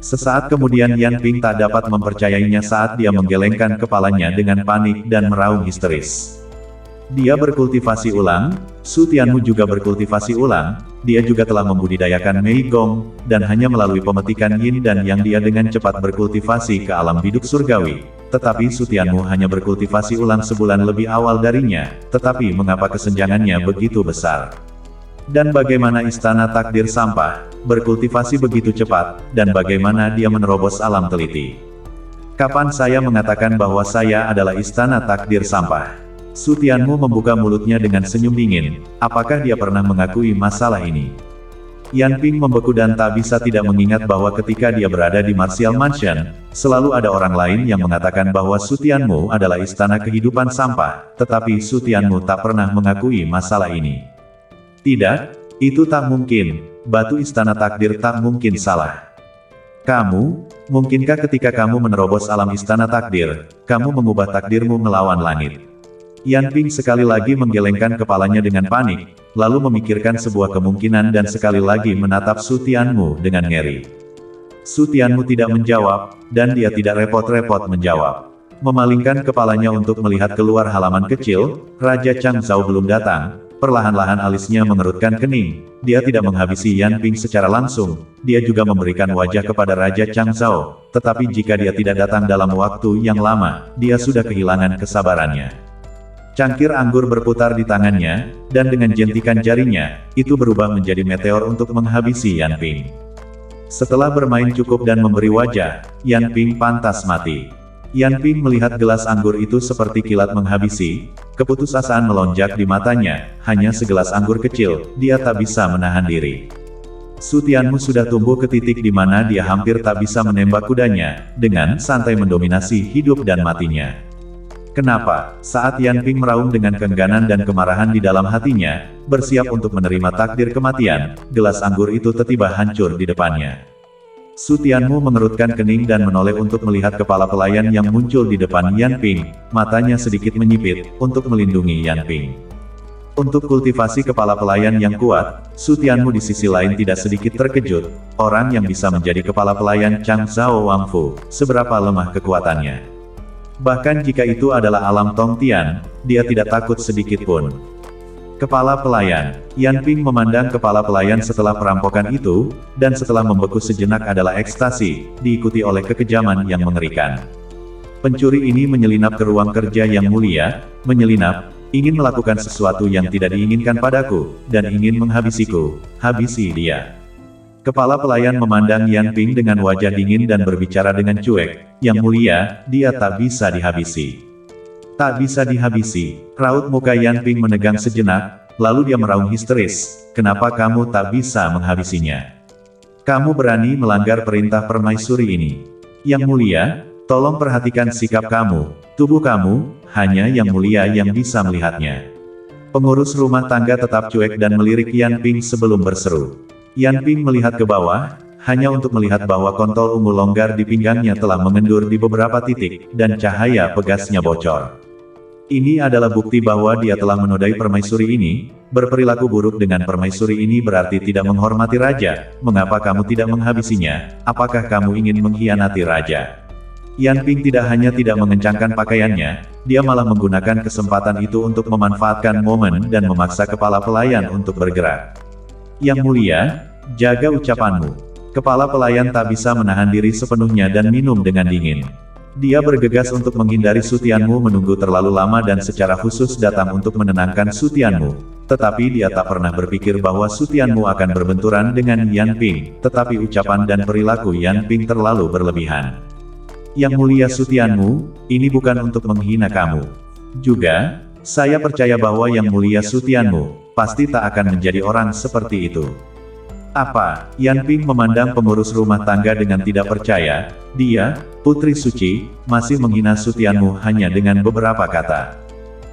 Sesaat kemudian Yan Ping tak dapat mempercayainya saat dia menggelengkan kepalanya dengan panik dan meraung histeris. Dia berkultivasi ulang, Su Tianmu juga berkultivasi ulang, dia juga telah membudidayakan Mei Gong, dan hanya melalui pemetikan Yin dan Yang dia dengan cepat berkultivasi ke alam biduk surgawi. Tetapi Su Tianmu hanya berkultivasi ulang sebulan lebih awal darinya, tetapi mengapa kesenjangannya begitu besar? Dan bagaimana istana takdir sampah, berkultivasi begitu cepat, dan bagaimana dia menerobos alam teliti? Kapan saya mengatakan bahwa saya adalah istana takdir sampah? Su Tianmu membuka mulutnya dengan senyum dingin, apakah dia pernah mengakui masalah ini? Yan Ping membeku dan tak bisa tidak mengingat bahwa ketika dia berada di Martial Mansion, selalu ada orang lain yang mengatakan bahwa Su Tianmu adalah istana kehidupan sampah, tetapi Su Tianmu tak pernah mengakui masalah ini. Tidak, itu tak mungkin, batu istana takdir tak mungkin salah. Mungkinkah ketika kamu menerobos alam istana takdir, kamu mengubah takdirmu melawan langit? Yan Ping sekali lagi menggelengkan kepalanya dengan panik, lalu memikirkan sebuah kemungkinan dan sekali lagi menatap Su Tianmu dengan ngeri. Su Tianmu tidak menjawab, dan dia tidak repot-repot menjawab. Memalingkan kepalanya untuk melihat keluar halaman kecil, Raja Chang Zhao belum datang, perlahan-lahan alisnya mengerutkan kening, dia tidak menghabisi Yan Ping secara langsung, dia juga memberikan wajah kepada Raja Chang Zhao, tetapi jika dia tidak datang dalam waktu yang lama, dia sudah kehilangan kesabarannya. Cangkir anggur berputar di tangannya, dan dengan jentikan jarinya, itu berubah menjadi meteor untuk menghabisi Yan Ping. Setelah bermain cukup dan memberi wajah, Yan Ping pantas mati. Yan Ping melihat gelas anggur itu seperti kilat menghabisi, keputusasaan melonjak di matanya, hanya segelas anggur kecil, dia tak bisa menahan diri. Su Tianmu sudah tumbuh ke titik di mana dia hampir tak bisa menembak kudanya, dengan santai mendominasi hidup dan matinya. Kenapa, saat Yan Ping meraung dengan keengganan dan kemarahan di dalam hatinya, bersiap untuk menerima takdir kematian, gelas anggur itu tiba-tiba hancur di depannya. Su Tianmu mengerutkan kening dan menoleh untuk melihat kepala pelayan yang muncul di depan Yan Ping, matanya sedikit menyipit, untuk melindungi Yan Ping. Untuk kultivasi kepala pelayan yang kuat, Su Tianmu di sisi lain tidak sedikit terkejut, orang yang bisa menjadi kepala pelayan Chang Zhao Wangfu, seberapa lemah kekuatannya. Bahkan jika itu adalah alam Tong Tian, dia tidak takut sedikit pun. Kepala pelayan, Yan Ping memandang kepala pelayan setelah perampokan itu, dan setelah membeku sejenak adalah ekstasi, diikuti oleh kekejaman yang mengerikan. Pencuri ini menyelinap ke ruang kerja yang mulia, menyelinap, ingin melakukan sesuatu yang tidak diinginkan padaku, dan ingin menghabisiku, habisi dia. Kepala pelayan memandang Yan Ping dengan wajah dingin dan berbicara dengan cuek, yang mulia, dia tak bisa dihabisi. Tak bisa dihabisi, raut muka Yan Ping menegang sejenak, lalu dia meraung histeris, kenapa kamu tak bisa menghabisinya? Kamu berani melanggar perintah permaisuri ini. Yang mulia, tolong perhatikan sikap kamu, tubuh kamu, hanya yang mulia yang bisa melihatnya. Pengurus rumah tangga tetap cuek dan melirik Yan Ping sebelum berseru. Yan Ping melihat ke bawah, hanya untuk melihat bahwa kontol ungu longgar di pinggangnya telah mengendur di beberapa titik, dan cahaya pegasnya bocor. Ini adalah bukti bahwa dia telah menodai permaisuri ini. Berperilaku buruk dengan permaisuri ini berarti tidak menghormati raja. Mengapa kamu tidak menghabisinya? Apakah kamu ingin mengkhianati raja? Yan Ping tidak hanya tidak mengencangkan pakaiannya, dia malah menggunakan kesempatan itu untuk memanfaatkan momen dan memaksa kepala pelayan untuk bergerak. Yang mulia, jaga ucapanmu. Kepala pelayan tak bisa menahan diri sepenuhnya dan minum dengan dingin. Dia bergegas untuk menghindari Su Tianmu menunggu terlalu lama dan secara khusus datang untuk menenangkan Su Tianmu. Tetapi dia tak pernah berpikir bahwa Su Tianmu akan berbenturan dengan Yan Ping, tetapi ucapan dan perilaku Yan Ping terlalu berlebihan. Yang mulia Su Tianmu, ini bukan untuk menghina kamu. Juga, saya percaya bahwa Yang mulia Su Tianmu, pasti tak akan menjadi orang seperti itu. Apa? Yan Ping memandang pengurus rumah tangga dengan tidak percaya. Dia, putri suci, masih menghina Su Tianmu hanya dengan beberapa kata.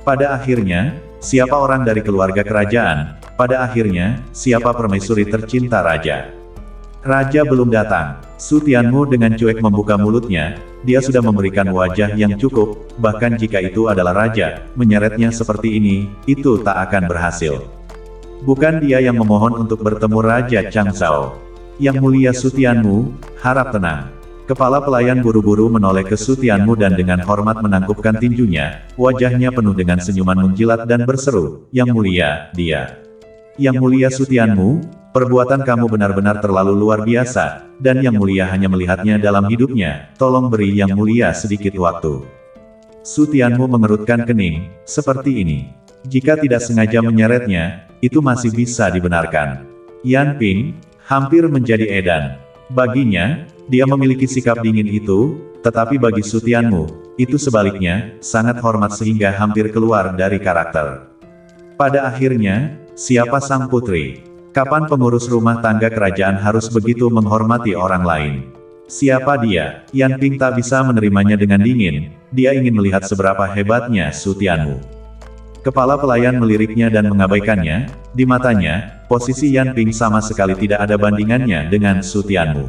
Pada akhirnya, siapa orang dari keluarga kerajaan? Pada akhirnya, siapa permaisuri tercinta raja? Raja belum datang. Su Tianmu dengan cuek membuka mulutnya. Dia sudah memberikan wajah yang cukup, bahkan jika itu adalah raja, menyeretnya seperti ini, itu tak akan berhasil. Bukan dia yang memohon untuk bertemu Raja Chang Zhao. Yang mulia Su Tianmu, harap tenang. Kepala pelayan buru-buru menoleh ke Su Tianmu dan dengan hormat menangkupkan tinjunya, wajahnya penuh dengan senyuman menjilat dan berseru, Yang mulia, dia. Yang mulia Su Tianmu, perbuatan kamu benar-benar terlalu luar biasa, dan Yang mulia hanya melihatnya dalam hidupnya, tolong beri Yang mulia sedikit waktu. Su Tianmu mengerutkan kening, seperti ini. Jika tidak sengaja menyeretnya, itu masih bisa dibenarkan. Yan Ping, hampir menjadi edan. Baginya, dia memiliki sikap dingin itu, tetapi bagi Su Tianmu, itu sebaliknya, sangat hormat sehingga hampir keluar dari karakter. Pada akhirnya, siapa sang putri? Kapan pengurus rumah tangga kerajaan harus begitu menghormati orang lain? Siapa dia? Yan Ping tak bisa menerimanya dengan dingin, dia ingin melihat seberapa hebatnya Su Tianmu. Kepala pelayan meliriknya dan mengabaikannya, di matanya, posisi Yan Ping sama sekali tidak ada bandingannya dengan Su Tianmu.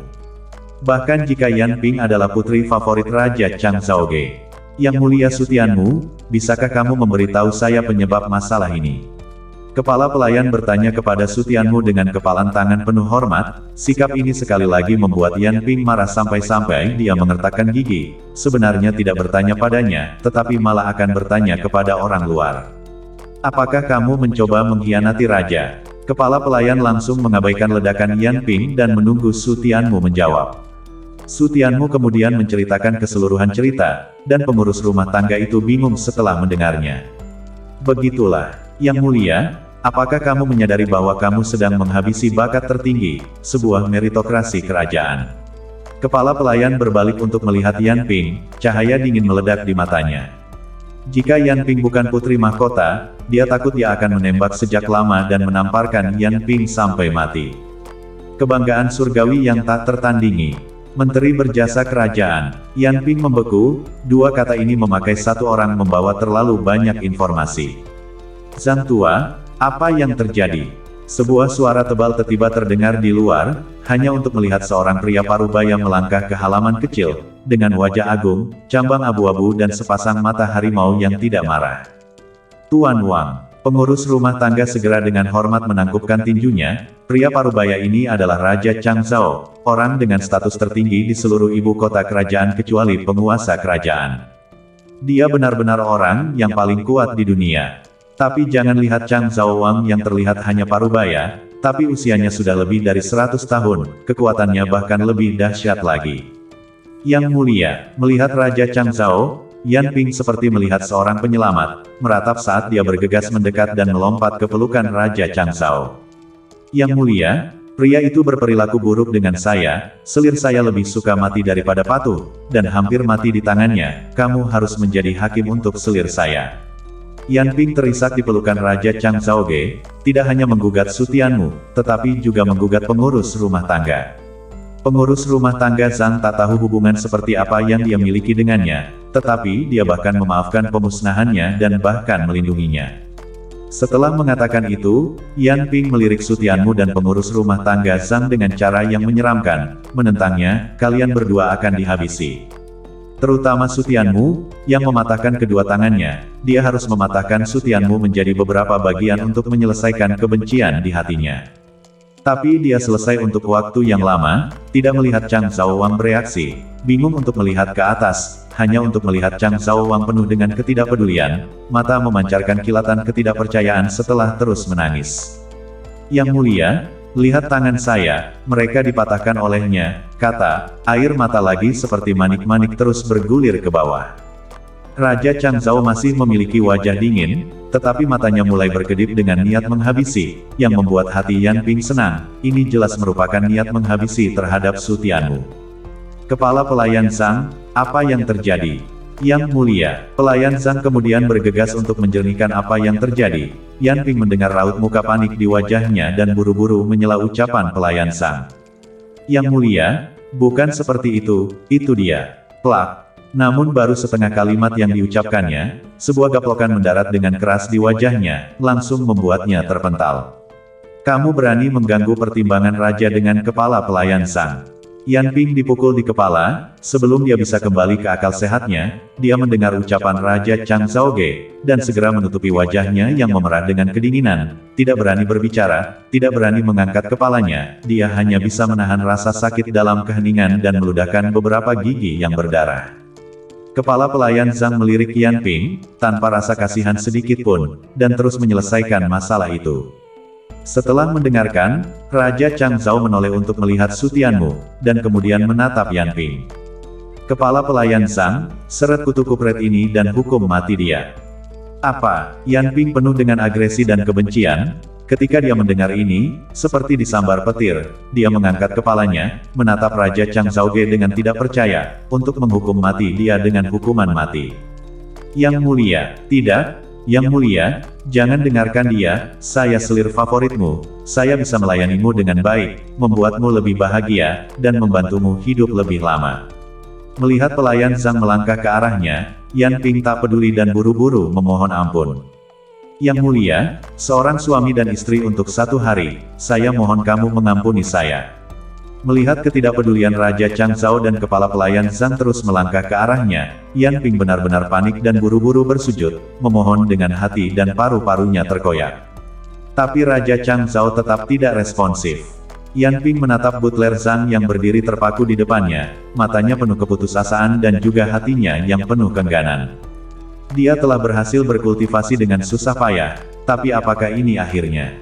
Bahkan jika Yan Ping adalah putri favorit Raja Chang Zhaoge. Yang mulia Su Tianmu, bisakah kamu memberitahu saya penyebab masalah ini? Kepala pelayan bertanya kepada Su Tianmu dengan kepalan tangan penuh hormat, sikap ini sekali lagi membuat Yan Ping marah sampai-sampai dia mengertakkan gigi, sebenarnya tidak bertanya padanya, tetapi malah akan bertanya kepada orang luar. Apakah kamu mencoba mengkhianati raja? Kepala pelayan langsung mengabaikan ledakan Yan Ping dan menunggu Su Tianmu menjawab. Su Tianmu kemudian menceritakan keseluruhan cerita, dan pengurus rumah tangga itu bingung setelah mendengarnya. Begitulah, Yang mulia, apakah kamu menyadari bahwa kamu sedang menghabisi bakat tertinggi, sebuah meritokrasi kerajaan? Kepala pelayan berbalik untuk melihat Yan Ping, cahaya dingin meledak di matanya. Jika Yan Ping bukan putri mahkota, dia takut dia akan menembak sejak lama dan menamparkan Yan Ping sampai mati. Kebanggaan surgawi yang tak tertandingi. Menteri berjasa kerajaan. Yan Ping membeku, dua kata ini memakai satu orang membawa terlalu banyak informasi. Zhang Tua, apa yang terjadi? Sebuah suara tebal tiba-tiba terdengar di luar, hanya untuk melihat seorang pria parubaya melangkah ke halaman kecil, dengan wajah agung, cambang abu-abu dan sepasang mata harimau yang tidak marah. Tuan Wang, pengurus rumah tangga segera dengan hormat menangkupkan tinjunya, pria parubaya ini adalah Raja Chang Zhao, orang dengan status tertinggi di seluruh ibu kota kerajaan kecuali penguasa kerajaan. Dia benar-benar orang yang paling kuat di dunia. Tapi jangan lihat Chang Zhaowang yang terlihat hanya parubaya, tapi usianya sudah lebih dari 100 tahun, kekuatannya bahkan lebih dahsyat lagi. Yang mulia, melihat Raja Chang Zhao, Yan Ping seperti melihat seorang penyelamat, meratap saat dia bergegas mendekat dan melompat ke pelukan Raja Chang Zhao. Yang mulia, pria itu berperilaku buruk dengan saya, selir saya lebih suka mati daripada patuh, dan hampir mati di tangannya, kamu harus menjadi hakim untuk selir saya. Yan Ping terisak di pelukan Raja Chang Zhaoge, tidak hanya menggugat Su Tianmu, tetapi juga menggugat pengurus rumah tangga. Pengurus rumah tangga Zhang tak tahu hubungan seperti apa yang dia miliki dengannya, tetapi dia bahkan memaafkan pemusnahannya dan bahkan melindunginya. Setelah mengatakan itu, Yan Ping melirik Su Tianmu dan pengurus rumah tangga Zhang dengan cara yang menyeramkan, menentangnya, kalian berdua akan dihabisi. Terutama Su Tianmu, yang mematahkan kedua tangannya, dia harus mematahkan Su Tianmu menjadi beberapa bagian untuk menyelesaikan kebencian di hatinya. Tapi dia selesai untuk waktu yang lama, tidak melihat Chang Zhaowang bereaksi, bingung untuk melihat ke atas, hanya untuk melihat Chang Zhaowang penuh dengan ketidakpedulian, mata memancarkan kilatan ketidakpercayaan setelah terus menangis. Yang mulia, lihat tangan saya, mereka dipatahkan olehnya, kata, air mata lagi seperti manik-manik terus bergulir ke bawah. Raja Chang Zhao masih memiliki wajah dingin, tetapi matanya mulai berkedip dengan niat menghabisi, yang membuat hati Yan Ping senang, ini jelas merupakan niat menghabisi terhadap Su Tianmu. Kepala pelayan Zhang, apa yang terjadi? Yang mulia, pelayan Zhang kemudian bergegas untuk menjernihkan apa yang terjadi. Yan Ping mendengar raut muka panik di wajahnya dan buru-buru menyela ucapan pelayan Zhang. Yang mulia, bukan seperti itu dia. Plak. Namun baru setengah kalimat yang diucapkannya, sebuah gaplokan mendarat dengan keras di wajahnya, langsung membuatnya terpental. Kamu berani mengganggu pertimbangan raja dengan kepala pelayan Zhang. Yan Ping dipukul di kepala, sebelum dia bisa kembali ke akal sehatnya, dia mendengar ucapan Raja Chang Zhaoge, dan segera menutupi wajahnya yang memerah dengan kedinginan, tidak berani berbicara, tidak berani mengangkat kepalanya, dia hanya bisa menahan rasa sakit dalam keheningan dan meludahkan beberapa gigi yang berdarah. Kepala pelayan Zhang melirik Yan Ping, tanpa rasa kasihan sedikit pun, dan terus menyelesaikan masalah itu. Setelah mendengarkan, Raja Chang Zhao menoleh untuk melihat Su Tianmu, dan kemudian menatap Yan Ping. Kepala pelayan Zhang, seret kutu kupret ini dan hukum mati dia. Apa? Yan Ping penuh dengan agresi dan kebencian. Ketika dia mendengar ini, seperti disambar petir, dia mengangkat kepalanya, menatap Raja Chang Zhaoge dengan tidak percaya, untuk menghukum mati dia dengan hukuman mati. Yang mulia, tidak. Yang mulia, jangan dengarkan dia, saya selir favoritmu, saya bisa melayanimu dengan baik, membuatmu lebih bahagia, dan membantumu hidup lebih lama. Melihat pelayan Zhang melangkah ke arahnya, Yan Ping tak peduli dan buru-buru memohon ampun. Yang mulia, seorang suami dan istri untuk 1 hari, saya mohon kamu mengampuni saya. Melihat ketidakpedulian Raja Chang Zhao dan kepala pelayan Zhang terus melangkah ke arahnya, Yan Ping benar-benar panik dan buru-buru bersujud, memohon dengan hati dan paru-parunya terkoyak. Tapi Raja Chang Zhao tetap tidak responsif. Yan Ping menatap butler Zhang yang berdiri terpaku di depannya, matanya penuh keputusasaan dan juga hatinya yang penuh keengganan. Dia telah berhasil berkultivasi dengan susah payah, tapi apakah ini akhirnya?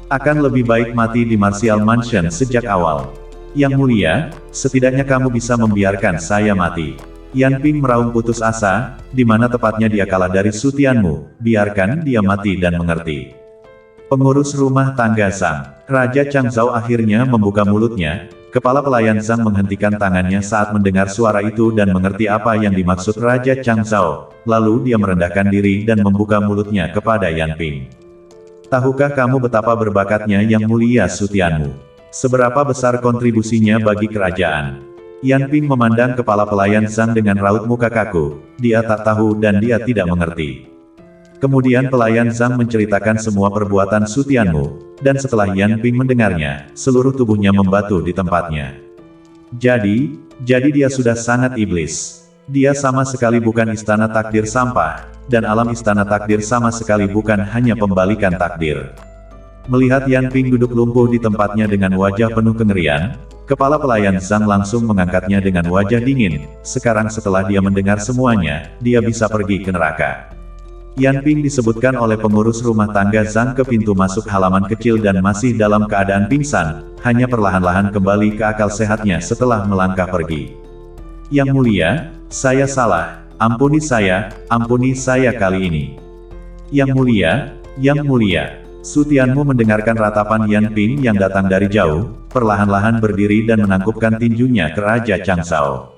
Akan lebih baik mati di Martial Mansion sejak awal. Yang mulia, setidaknya kamu bisa membiarkan saya mati. Yan Ping meraung putus asa, di mana tepatnya dia kalah dari Su Tianmu, biarkan dia mati dan mengerti. Pengurus rumah tangga Zhang, Raja Chang Zhao akhirnya membuka mulutnya, kepala pelayan Zhang menghentikan tangannya saat mendengar suara itu dan mengerti apa yang dimaksud Raja Chang Zhao, lalu dia merendahkan diri dan membuka mulutnya kepada Yan Ping. Tahukah kamu betapa berbakatnya Yang Mulia Su Tianmu? Seberapa besar kontribusinya bagi kerajaan? Yan Ping memandang kepala pelayan Zhang dengan raut muka kaku, dia tak tahu dan dia tidak mengerti. Kemudian pelayan Zhang menceritakan semua perbuatan Su Tianmu, dan setelah Yan Ping mendengarnya, seluruh tubuhnya membatu di tempatnya. Jadi dia sudah sangat iblis. Dia sama sekali bukan istana takdir sampah, dan alam istana takdir sama sekali bukan hanya pembalikan takdir. Melihat Yan Ping duduk lumpuh di tempatnya dengan wajah penuh kengerian, kepala pelayan Zhang langsung mengangkatnya dengan wajah dingin. Sekarang setelah dia mendengar semuanya, dia bisa pergi ke neraka. Yan Ping disebutkan oleh pengurus rumah tangga Zhang ke pintu masuk halaman kecil dan masih dalam keadaan pingsan, hanya perlahan-lahan kembali ke akal sehatnya setelah melangkah pergi. Yang mulia, saya salah, ampuni saya kali ini. Yang mulia, Su Tianmu mendengarkan ratapan Yan Ping yang datang dari jauh, perlahan-lahan berdiri dan menangkupkan tinjunya ke Raja Changzhou.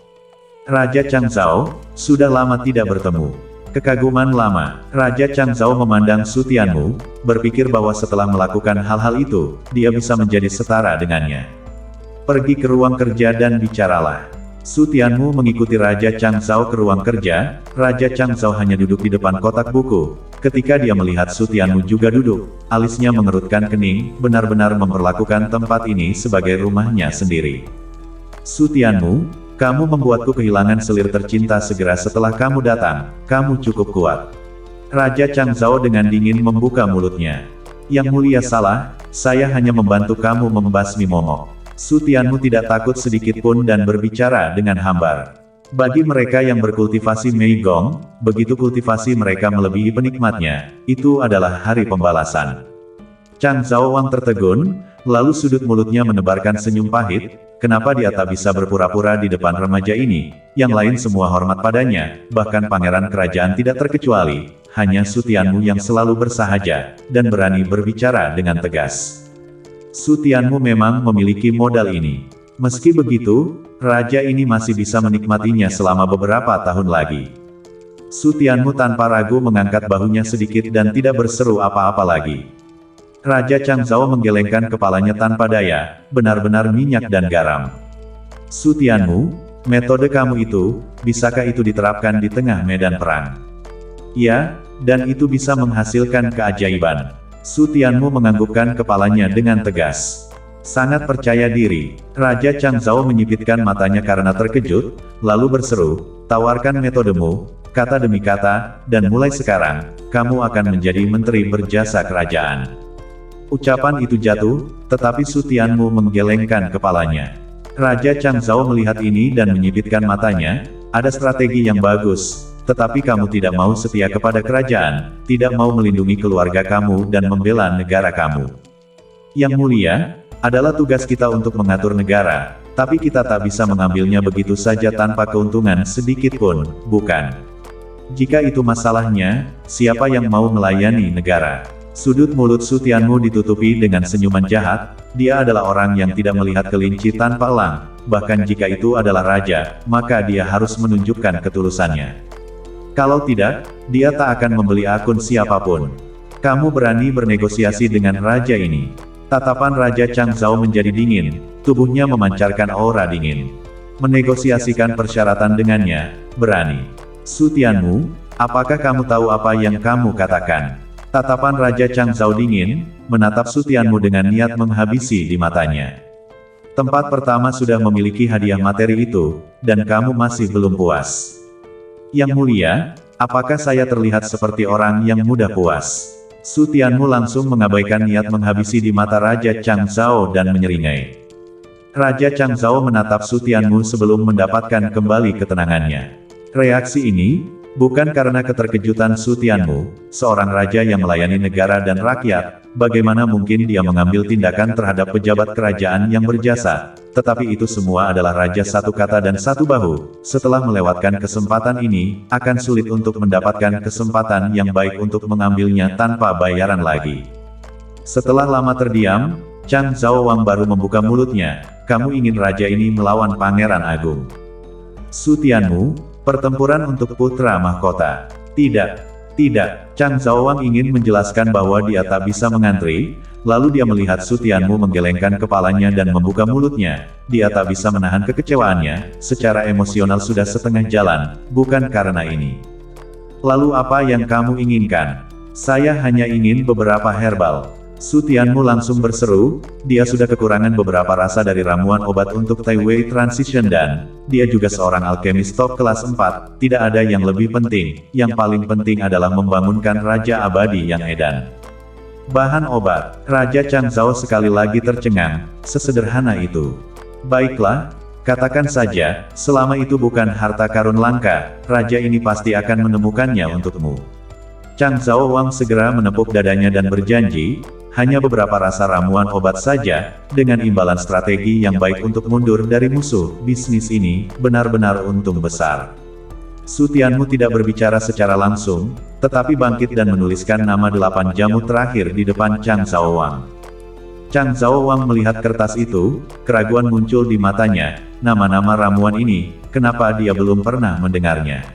Raja Changzhou, sudah lama tidak bertemu. Kekaguman lama, Raja Changzhou memandang Su Tianmu, berpikir bahwa setelah melakukan hal-hal itu, dia bisa menjadi setara dengannya. Pergi ke ruang kerja dan bicaralah. Su Tianmu mengikuti Raja Changzhou ke ruang kerja. Raja Changzhou hanya duduk di depan kotak buku. Ketika dia melihat Su Tianmu juga duduk, alisnya mengerutkan kening, benar-benar memperlakukan tempat ini sebagai rumahnya sendiri. Su Tianmu, kamu membuatku kehilangan selir tercinta segera setelah kamu datang, kamu cukup kuat. Raja Changzhou dengan dingin membuka mulutnya. Yang mulia salah, saya hanya membantu kamu membasmi momok. Su Tianmu tidak takut sedikitpun dan berbicara dengan hambar. Bagi mereka yang berkultivasi Mei Gong, begitu kultivasi mereka melebihi penikmatnya, itu adalah hari pembalasan. Changzhou Wang tertegun, lalu sudut mulutnya menebarkan senyum pahit. Kenapa dia tak bisa berpura-pura di depan remaja ini? Yang lain semua hormat padanya, bahkan pangeran kerajaan tidak terkecuali. Hanya Su Tianmu yang selalu bersahaja, dan berani berbicara dengan tegas. Su Tianmu memang memiliki modal ini. Meski begitu, raja ini masih bisa menikmatinya selama beberapa tahun lagi. Su Tianmu tanpa ragu mengangkat bahunya sedikit dan tidak berseru apa-apa lagi. Raja Changzhou menggelengkan kepalanya tanpa daya, benar-benar minyak dan garam. Su Tianmu, metode kamu itu, bisakah itu diterapkan di tengah medan perang? Ya, dan itu bisa menghasilkan keajaiban. Su Tianmu menganggukkan kepalanya dengan tegas. Sangat percaya diri, Raja Changzhou menyipitkan matanya karena terkejut, lalu berseru, tawarkan metodemu, kata demi kata, dan mulai sekarang, kamu akan menjadi menteri berjasa kerajaan. Ucapan itu jatuh, tetapi Su Tianmu menggelengkan kepalanya. Raja Changzhou melihat ini dan menyipitkan matanya, ada strategi yang bagus, tetapi kamu tidak mau setia kepada kerajaan, tidak mau melindungi keluarga kamu dan membela negara kamu. Yang mulia, adalah tugas kita untuk mengatur negara, tapi kita tak bisa mengambilnya begitu saja tanpa keuntungan sedikit pun, bukan? Jika itu masalahnya, siapa yang mau melayani negara? Sudut mulut Su Tianmu ditutupi dengan senyuman jahat, dia adalah orang yang tidak melihat kelinci tanpa elang, bahkan jika itu adalah raja, maka dia harus menunjukkan ketulusannya. Kalau tidak, dia tak akan membeli akun siapapun. Kamu berani bernegosiasi dengan raja ini. Tatapan Raja Changzhou menjadi dingin, tubuhnya memancarkan aura dingin. Menegosiasikan persyaratan dengannya, berani. Su Tianmu, apakah kamu tahu apa yang kamu katakan? Tatapan Raja Changzhou dingin, menatap Su Tianmu dengan niat menghabisi di matanya. Tempat pertama sudah memiliki hadiah materi itu, dan kamu masih belum puas. Yang mulia, apakah saya terlihat seperti orang yang mudah puas? Su Tianmu langsung mengabaikan niat menghabisi di mata Raja Changzhou dan menyeringai. Raja Changzhou menatap Su Tianmu sebelum mendapatkan kembali ketenangannya. Reaksi ini, bukan karena keterkejutan Su Tianmu, seorang raja yang melayani negara dan rakyat, bagaimana mungkin dia mengambil tindakan terhadap pejabat kerajaan yang berjasa, tetapi itu semua adalah raja satu kata dan satu bahu. Setelah melewatkan kesempatan ini, akan sulit untuk mendapatkan kesempatan yang baik untuk mengambilnya tanpa bayaran lagi. Setelah lama terdiam, Changzhou Wang baru membuka mulutnya, kamu ingin raja ini melawan Pangeran Agung? Su Tianmu, pertempuran untuk putra mahkota. Tidak. Changzhou Wang ingin menjelaskan bahwa dia tak bisa mengantri, lalu dia melihat Su Tianmu menggelengkan kepalanya dan membuka mulutnya. Dia tak bisa menahan kekecewaannya, secara emosional sudah setengah jalan, bukan karena ini. Lalu apa yang kamu inginkan? Saya hanya ingin beberapa herbal. Su Tianmu langsung berseru, dia sudah kekurangan beberapa rasa dari ramuan obat untuk Tai Wei Transition dan, dia juga seorang alkemis top kelas 4, tidak ada yang lebih penting, yang paling penting adalah membangunkan Raja Abadi yang edan. Bahan obat. Raja Changzhou sekali lagi tercengang, sesederhana itu. Baiklah, katakan saja, selama itu bukan harta karun langka, raja ini pasti akan menemukannya untukmu. Changzhou Wang segera menepuk dadanya dan berjanji, hanya beberapa rasa ramuan obat saja, dengan imbalan strategi yang baik untuk mundur dari musuh, bisnis ini, benar-benar untung besar. Su Tianmu tidak berbicara secara langsung, tetapi bangkit dan menuliskan nama 8 jamu terakhir di depan Changzhou Wang. Changzhou Wang melihat kertas itu, keraguan muncul di matanya, nama-nama ramuan ini, kenapa dia belum pernah mendengarnya?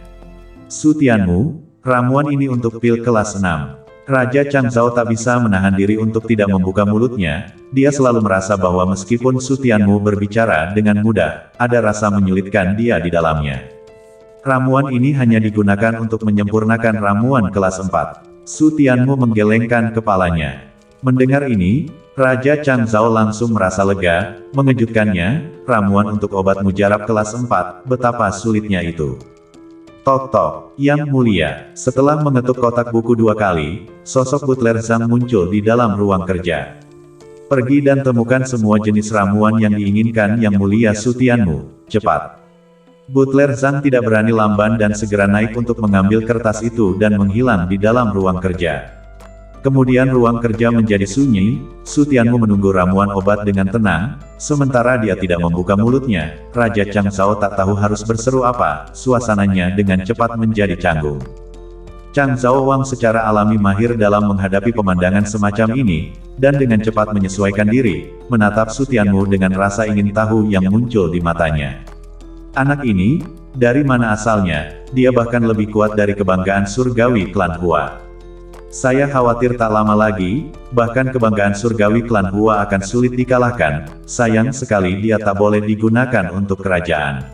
Su Tianmu, ramuan ini untuk pil kelas 6. Raja Changzhou tak bisa menahan diri untuk tidak membuka mulutnya, dia selalu merasa bahwa meskipun Su Tianmu berbicara dengan mudah, ada rasa menyulitkan dia di dalamnya. Ramuan ini hanya digunakan untuk menyempurnakan ramuan kelas 4. Su Tianmu menggelengkan kepalanya. Mendengar ini, Raja Changzhou langsung merasa lega, mengejutkannya, ramuan untuk obat mujarab kelas 4, betapa sulitnya itu. Tok tok, Yang Mulia. Setelah mengetuk kotak buku 2 kali, sosok Butler Zhang muncul di dalam ruang kerja. Pergi dan temukan semua jenis ramuan yang diinginkan Yang Mulia Su Tianmu, cepat. Butler Zhang tidak berani lamban dan segera naik untuk mengambil kertas itu dan menghilang di dalam ruang kerja. Kemudian ruang kerja menjadi sunyi, Su Tianmu menunggu ramuan obat dengan tenang, sementara dia tidak membuka mulutnya. Raja Changzhou tak tahu harus berseru apa, suasananya dengan cepat menjadi canggung. Changzhou Wang secara alami mahir dalam menghadapi pemandangan semacam ini, dan dengan cepat menyesuaikan diri, menatap Su Tianmu dengan rasa ingin tahu yang muncul di matanya. Anak ini, dari mana asalnya? Dia bahkan lebih kuat dari kebanggaan surgawi klan Hua. Saya khawatir tak lama lagi, bahkan kebanggaan surgawi klan Hua akan sulit dikalahkan, sayang sekali dia tak boleh digunakan untuk kerajaan.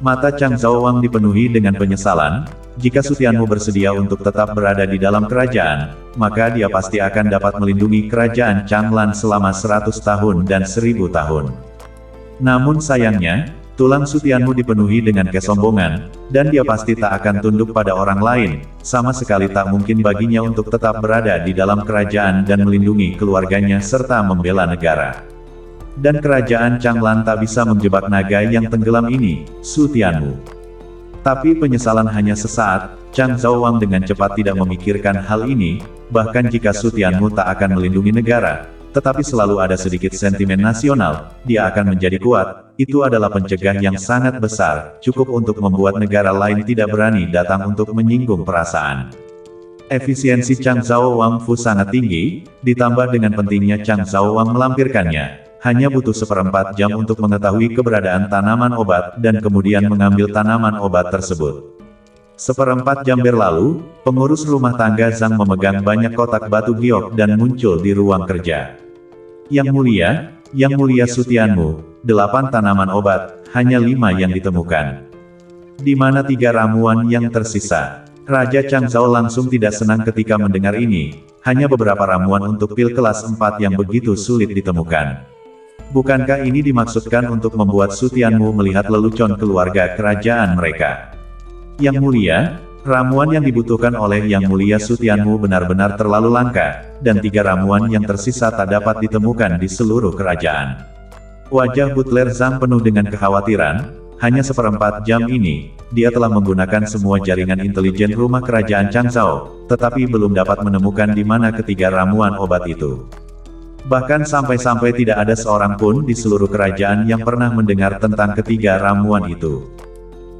Mata Changzhou Wang dipenuhi dengan penyesalan, jika Su Tianmu bersedia untuk tetap berada di dalam kerajaan, maka dia pasti akan dapat melindungi kerajaan Changlan selama 100 tahun dan 1000 tahun. Namun sayangnya, tulang Su Tianmu dipenuhi dengan kesombongan, dan dia pasti tak akan tunduk pada orang lain, sama sekali tak mungkin baginya untuk tetap berada di dalam kerajaan dan melindungi keluarganya serta membela negara. Dan kerajaan Changlan tak bisa menjebak naga yang tenggelam ini, Su Tianmu. Tapi penyesalan hanya sesaat, Changzhou Wang dengan cepat tidak memikirkan hal ini, bahkan jika Su Tianmu tak akan melindungi negara, tetapi selalu ada sedikit sentimen nasional, dia akan menjadi kuat, itu adalah pencegah yang sangat besar, cukup untuk membuat negara lain tidak berani datang untuk menyinggung perasaan. Efisiensi Changzhou Wang Fu sangat tinggi, ditambah dengan pentingnya Changzhou Wang melampirkannya, hanya butuh 1/4 jam untuk mengetahui keberadaan tanaman obat dan kemudian mengambil tanaman obat tersebut. 1/4 jam berlalu, pengurus rumah tangga Zhang memegang banyak kotak batu giok dan muncul di ruang kerja. Yang Mulia Su Tianmu, 8 tanaman obat, hanya 5 yang ditemukan. Di mana 3 ramuan yang tersisa? Raja Changzhou langsung tidak senang ketika mendengar ini, hanya beberapa ramuan untuk pil kelas 4 yang begitu sulit ditemukan. Bukankah ini dimaksudkan untuk membuat Su Tianmu melihat lelucon keluarga kerajaan mereka? Yang Mulia, ramuan yang dibutuhkan oleh Yang Mulia Su Tianmu benar-benar terlalu langka, dan 3 ramuan yang tersisa tak dapat ditemukan di seluruh kerajaan. Wajah Butler Zhang penuh dengan kekhawatiran, hanya 1/4 jam ini, dia telah menggunakan semua jaringan intelijen rumah kerajaan Changzhou, tetapi belum dapat menemukan di mana ketiga ramuan obat itu. Bahkan sampai-sampai tidak ada seorang pun di seluruh kerajaan yang pernah mendengar tentang ketiga ramuan itu.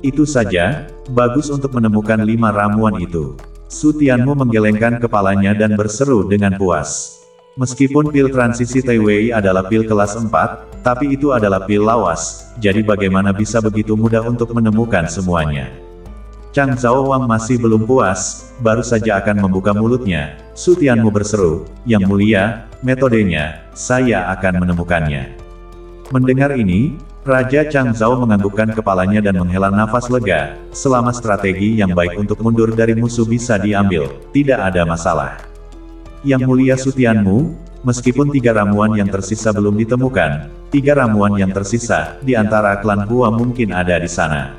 Itu saja, bagus untuk menemukan 5 ramuan itu. Su Tianmu menggelengkan kepalanya dan berseru dengan puas. Meskipun pil transisi Tai Wei adalah pil kelas 4, tapi itu adalah pil lawas, jadi bagaimana bisa begitu mudah untuk menemukan semuanya. Changzhou Wang masih belum puas, baru saja akan membuka mulutnya. Su Tianmu berseru, Yang Mulia, metodenya, saya akan menemukannya. Mendengar ini, Raja Changzhou menganggukkan kepalanya dan menghela nafas lega, selama strategi yang baik untuk mundur dari musuh bisa diambil, tidak ada masalah. Yang Mulia Su Tianmu, meskipun 3 ramuan yang tersisa belum ditemukan, 3 ramuan yang tersisa, di antara klan Hua mungkin ada di sana.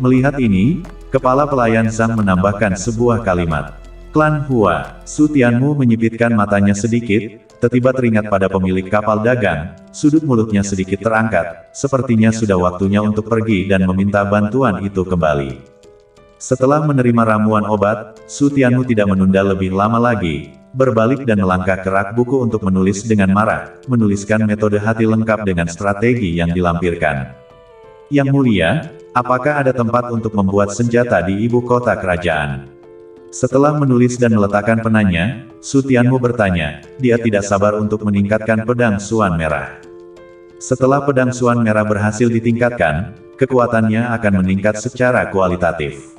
Melihat ini, kepala pelayan Zhang menambahkan sebuah kalimat. Klan Hua. Su Tianmu menyipitkan matanya sedikit, tiba-tiba teringat pada pemilik kapal dagang, sudut mulutnya sedikit terangkat, sepertinya sudah waktunya untuk pergi dan meminta bantuan itu kembali. Setelah menerima ramuan obat, Su Tianmu tidak menunda lebih lama lagi, berbalik dan melangkah ke rak buku untuk menulis dengan marah, menuliskan metode hati lengkap dengan strategi yang dilampirkan. Yang mulia, apakah ada tempat untuk membuat senjata di ibu kota kerajaan? Setelah menulis dan meletakkan penanya, Su Tianmu bertanya, dia tidak sabar untuk meningkatkan pedang Suan Merah. Setelah pedang Suan Merah berhasil ditingkatkan, kekuatannya akan meningkat secara kualitatif.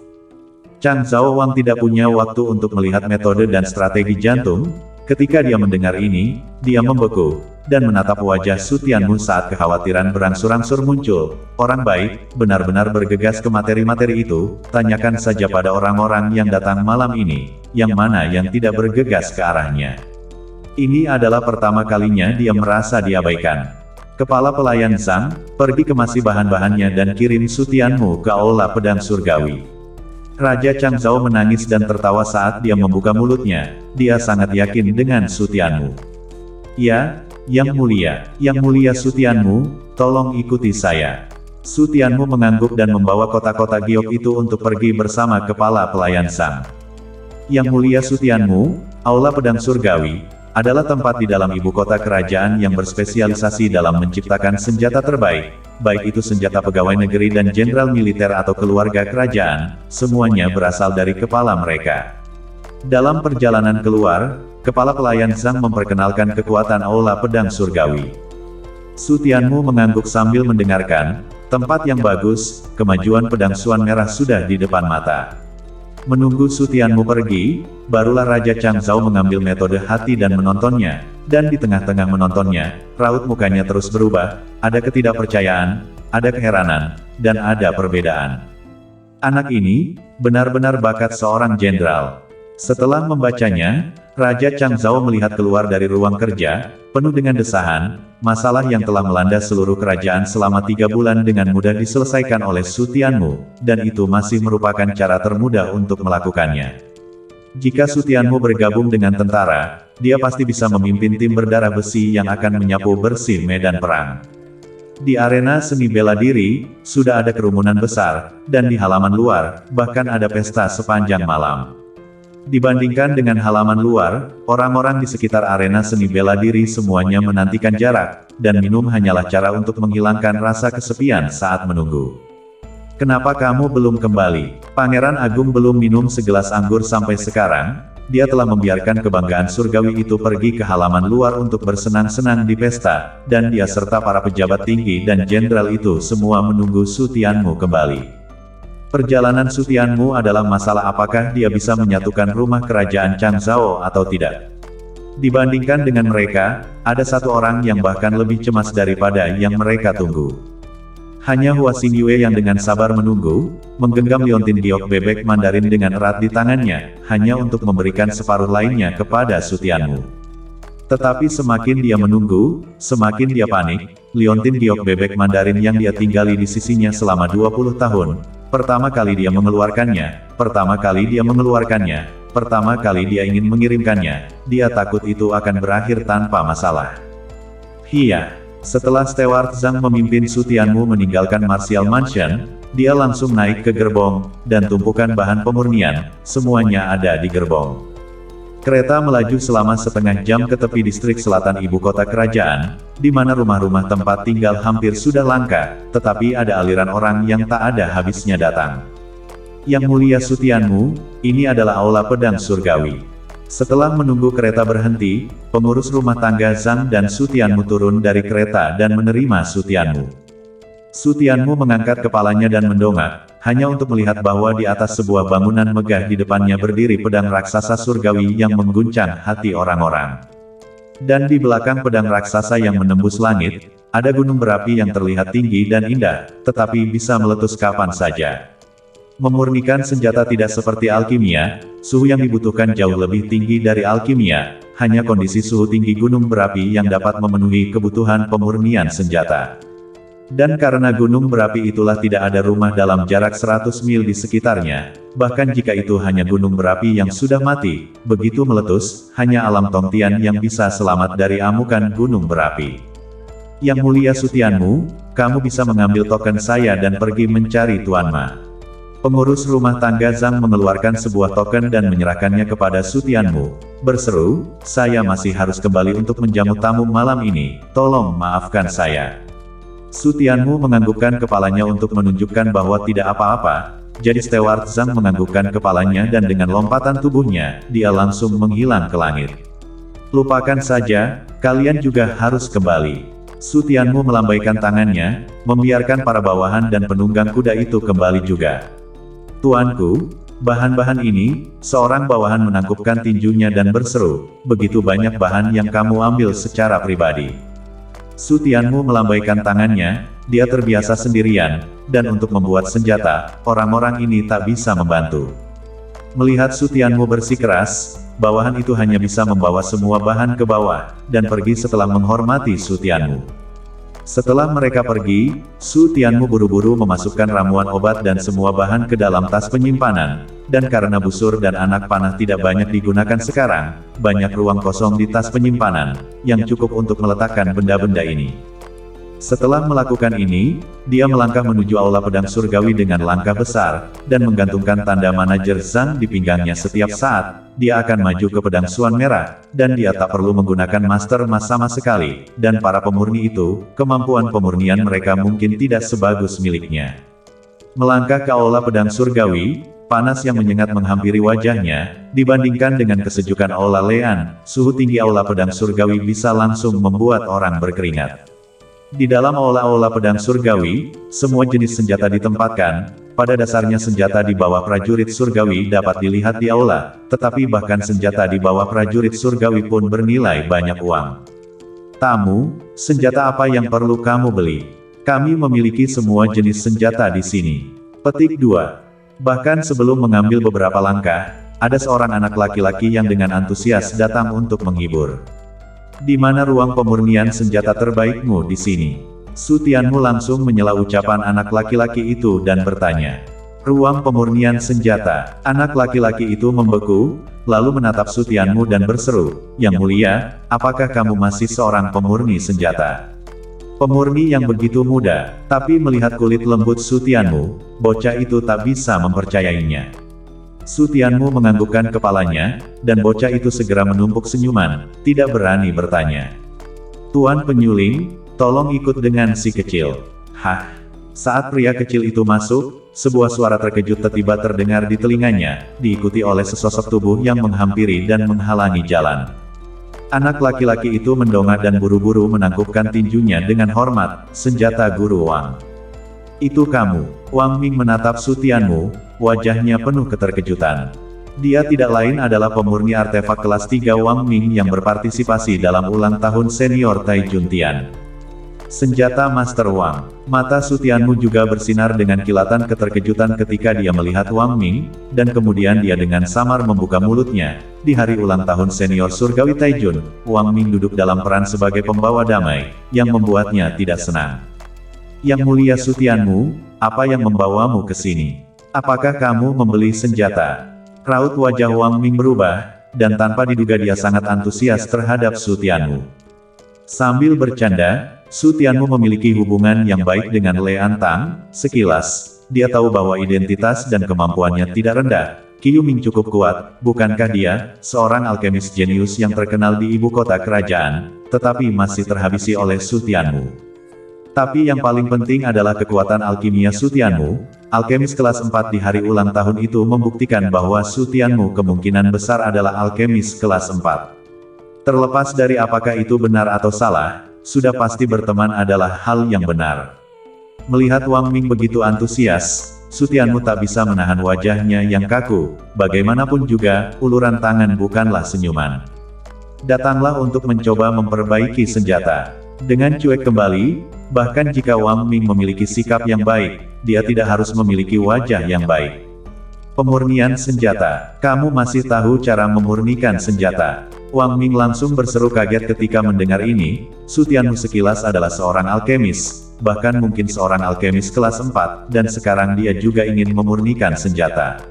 Chang Zhao Wang tidak punya waktu untuk melihat metode dan strategi jantung. Ketika dia mendengar ini, dia membeku, dan menatap wajah Su Tianmu saat kekhawatiran berangsur-angsur muncul. Orang baik, benar-benar bergegas ke materi-materi itu, tanyakan saja pada orang-orang yang datang malam ini, yang mana yang tidak bergegas ke arahnya. Ini adalah pertama kalinya dia merasa diabaikan. Kepala pelayan Zhang, pergi kemasi bahan-bahannya dan kirim Su Tianmu ke aula pedang surgawi. Raja Chang Zhao menangis dan tertawa saat dia membuka mulutnya, dia sangat yakin dengan Su Tianmu. Ya, Yang Mulia Su Tianmu, tolong ikuti saya. Su Tianmu mengangguk dan membawa kotak-kotak giok itu untuk pergi bersama kepala pelayan Zhang. Yang Mulia Su Tianmu, aula pedang surgawi, adalah tempat di dalam ibu kota kerajaan yang berspesialisasi dalam menciptakan senjata terbaik, baik itu senjata pegawai negeri dan jenderal militer atau keluarga kerajaan, semuanya berasal dari kepala mereka. Dalam perjalanan keluar, kepala pelayan Zhang memperkenalkan kekuatan aula pedang surgawi. Su Tianmu mengangguk sambil mendengarkan, tempat yang bagus, kemajuan pedang Suan Merah sudah di depan mata. Menunggu Su Tianmu pergi, barulah Raja Chang Zhao mengambil metode hati dan menontonnya, dan di tengah-tengah menontonnya, raut mukanya terus berubah, ada ketidakpercayaan, ada keheranan, dan ada perbedaan. Anak ini, benar-benar bakat seorang jenderal. Setelah membacanya, Raja Chang Zhao melihat keluar dari ruang kerja, penuh dengan desahan, masalah yang telah melanda seluruh kerajaan selama 3 bulan dengan mudah diselesaikan oleh Su Tianmu, dan itu masih merupakan cara termudah untuk melakukannya. Jika Su Tianmu bergabung dengan tentara, dia pasti bisa memimpin tim berdarah besi yang akan menyapu bersih medan perang. Di arena seni bela diri, sudah ada kerumunan besar, dan di halaman luar, bahkan ada pesta sepanjang malam. Dibandingkan dengan halaman luar, orang-orang di sekitar arena seni bela diri semuanya menantikan jarak, dan minum hanyalah cara untuk menghilangkan rasa kesepian saat menunggu. Kenapa kamu belum kembali? Pangeran Agung belum minum segelas anggur sampai sekarang, dia telah membiarkan kebanggaan surgawi itu pergi ke halaman luar untuk bersenang-senang di pesta, dan dia serta para pejabat tinggi dan jenderal itu semua menunggu Su Tianmu kembali. Perjalanan Su Tianmu adalah masalah apakah dia bisa menyatukan rumah kerajaan Chang Zhao atau tidak. Dibandingkan dengan mereka, ada satu orang yang bahkan lebih cemas daripada yang mereka tunggu. Hanya Hua Xingyue yang dengan sabar menunggu, menggenggam liontin giok bebek Mandarin dengan erat di tangannya, hanya untuk memberikan separuh lainnya kepada Su Tianmu. Tetapi semakin dia menunggu, semakin dia panik. Liontin giok bebek Mandarin yang dia tinggali di sisinya selama 20 tahun, pertama kali dia mengeluarkannya, pertama kali dia ingin mengirimkannya, dia takut itu akan berakhir tanpa masalah. Setelah Steward Zhang memimpin Su Tianmu meninggalkan Martial Mansion, dia langsung naik ke gerbong, dan tumpukan bahan pemurnian, semuanya ada di gerbong. Kereta melaju selama setengah jam ke tepi distrik selatan ibu kota kerajaan, di mana rumah-rumah tempat tinggal hampir sudah langka, tetapi ada aliran orang yang tak ada habisnya datang. Yang Mulia Su Tianmu, ini adalah aula pedang surgawi. Setelah menunggu kereta berhenti, pengurus rumah tangga Zhang dan Su Tianmu turun dari kereta dan menerima Su Tianmu. Su Tianmu mengangkat kepalanya dan mendongak, hanya untuk melihat bahwa di atas sebuah bangunan megah di depannya berdiri pedang raksasa surgawi yang mengguncang hati orang-orang. Dan di belakang pedang raksasa yang menembus langit, ada gunung berapi yang terlihat tinggi dan indah, tetapi bisa meletus kapan saja. Memurnikan senjata tidak seperti alkimia, suhu yang dibutuhkan jauh lebih tinggi dari alkimia, hanya kondisi suhu tinggi gunung berapi yang dapat memenuhi kebutuhan pemurnian senjata. Dan karena gunung berapi itulah tidak ada rumah dalam jarak 100 mil di sekitarnya, bahkan jika itu hanya gunung berapi yang sudah mati, begitu meletus, hanya alam Tongtian yang bisa selamat dari amukan gunung berapi. Yang mulia Sutianmu, kamu bisa mengambil token saya dan pergi mencari Tuan Ma. Pengurus rumah tangga Zhang mengeluarkan sebuah token dan menyerahkannya kepada Sutianmu, berseru, saya masih harus kembali untuk menjamu tamu malam ini, tolong maafkan saya. Sutianmu menganggukkan kepalanya untuk menunjukkan bahwa tidak apa-apa, jadi steward Zhang menganggukkan kepalanya dan dengan lompatan tubuhnya, dia langsung menghilang ke langit. Lupakan saja, kalian juga harus kembali. Sutianmu melambaikan tangannya, membiarkan para bawahan dan penunggang kuda itu kembali juga. Tuanku, bahan-bahan ini, seorang bawahan menangkupkan tinjunya dan berseru, begitu banyak bahan yang kamu ambil secara pribadi. Sutianmu melambaikan tangannya, dia terbiasa sendirian, dan untuk membuat senjata, orang-orang ini tak bisa membantu. Melihat Sutianmu bersikeras, bawahan itu hanya bisa membawa semua bahan ke bawah, dan pergi setelah menghormati Sutianmu. Setelah mereka pergi, Sutianmu buru-buru memasukkan ramuan obat dan semua bahan ke dalam tas penyimpanan, dan karena busur dan anak panah tidak banyak digunakan sekarang, banyak ruang kosong di tas penyimpanan, yang cukup untuk meletakkan benda-benda ini. Setelah melakukan ini, dia melangkah menuju aula pedang surgawi dengan langkah besar, dan menggantungkan tanda manajer Zhang di pinggangnya setiap saat, dia akan maju ke pedang Suan Merah, dan dia tak perlu menggunakan Master Mas sama sekali, dan para pemurni itu, kemampuan pemurnian mereka mungkin tidak sebagus miliknya. Melangkah ke aula pedang surgawi, panas yang menyengat menghampiri wajahnya, dibandingkan dengan kesejukan aula Lean, suhu tinggi aula pedang surgawi bisa langsung membuat orang berkeringat. Di dalam aula-aula pedang surgawi, semua jenis senjata ditempatkan, pada dasarnya senjata di bawah prajurit surgawi dapat dilihat di aula, tetapi bahkan senjata di bawah prajurit surgawi pun bernilai banyak uang. Tamu, senjata apa yang perlu kamu beli? Kami memiliki semua jenis senjata di sini. Petik 2. Bahkan sebelum mengambil beberapa langkah, ada seorang anak laki-laki yang dengan antusias datang untuk menghibur. Di mana ruang pemurnian senjata terbaikmu di sini? Sutianmu langsung menyela ucapan anak laki-laki itu dan bertanya. Ruang pemurnian senjata. Anak laki-laki itu membeku, lalu menatap Sutianmu dan berseru, Yang mulia, apakah kamu masih seorang pemurni senjata? Pemurni yang begitu muda, tapi melihat kulit lembut Sutianmu, bocah itu tak bisa mempercayainya. Sutianmu menganggukkan kepalanya, dan bocah itu segera menumpuk senyuman, tidak berani bertanya. Tuan penyuling, tolong ikut dengan si kecil. Hah? Saat pria kecil itu masuk, sebuah suara terkejut tiba-tiba terdengar di telinganya, diikuti oleh sesosok tubuh yang menghampiri dan menghalangi jalan. Anak laki-laki itu mendongak dan buru-buru menangkupkan tinjunya dengan hormat, senjata guru Wang. Itu kamu. Wang Ming menatap Sutianmu, wajahnya penuh keterkejutan. Dia tidak lain adalah pemurni artefak kelas 3 Wang Ming yang berpartisipasi dalam ulang tahun senior Taijun Tian. Senjata Master Wang. Mata Sutianmu juga bersinar dengan kilatan keterkejutan ketika dia melihat Wang Ming, dan kemudian dia dengan samar membuka mulutnya. Di hari ulang tahun senior surgawi Taijun, Wang Ming duduk dalam peran sebagai pembawa damai, yang membuatnya tidak senang. Yang mulia Sutianmu, apa yang membawamu ke sini? Apakah kamu membeli senjata? Raut wajah Wang Ming berubah, dan tanpa diduga dia sangat antusias terhadap Sutianmu. Sambil bercanda, Sutianmu memiliki hubungan yang baik dengan Le Antang. Sekilas, dia tahu bahwa identitas dan kemampuannya tidak rendah. Qiu Ming cukup kuat, bukankah dia, seorang alkemis jenius yang terkenal di ibu kota kerajaan, tetapi masih terhabisi oleh Sutianmu. Tapi yang paling penting adalah kekuatan alkimia Sutianmu. Alkemis kelas 4 di hari ulang tahun itu membuktikan bahwa Sutianmu kemungkinan besar adalah alkemis kelas 4. Terlepas dari apakah itu benar atau salah, sudah pasti berteman adalah hal yang benar. Melihat Wang Ming begitu antusias, Sutianmu tak bisa menahan wajahnya yang kaku. Bagaimanapun juga, uluran tangan bukanlah senyuman. Datanglah untuk mencoba memperbaiki senjata. Dengan cuek kembali, bahkan jika Wang Ming memiliki sikap yang baik, dia tidak harus memiliki wajah yang baik. Pemurnian senjata. Kamu masih tahu cara memurnikan senjata? Wang Ming langsung berseru kaget ketika mendengar ini. Sutianmu sekilas adalah seorang alkemis, bahkan mungkin seorang alkemis kelas 4, dan sekarang dia juga ingin memurnikan senjata.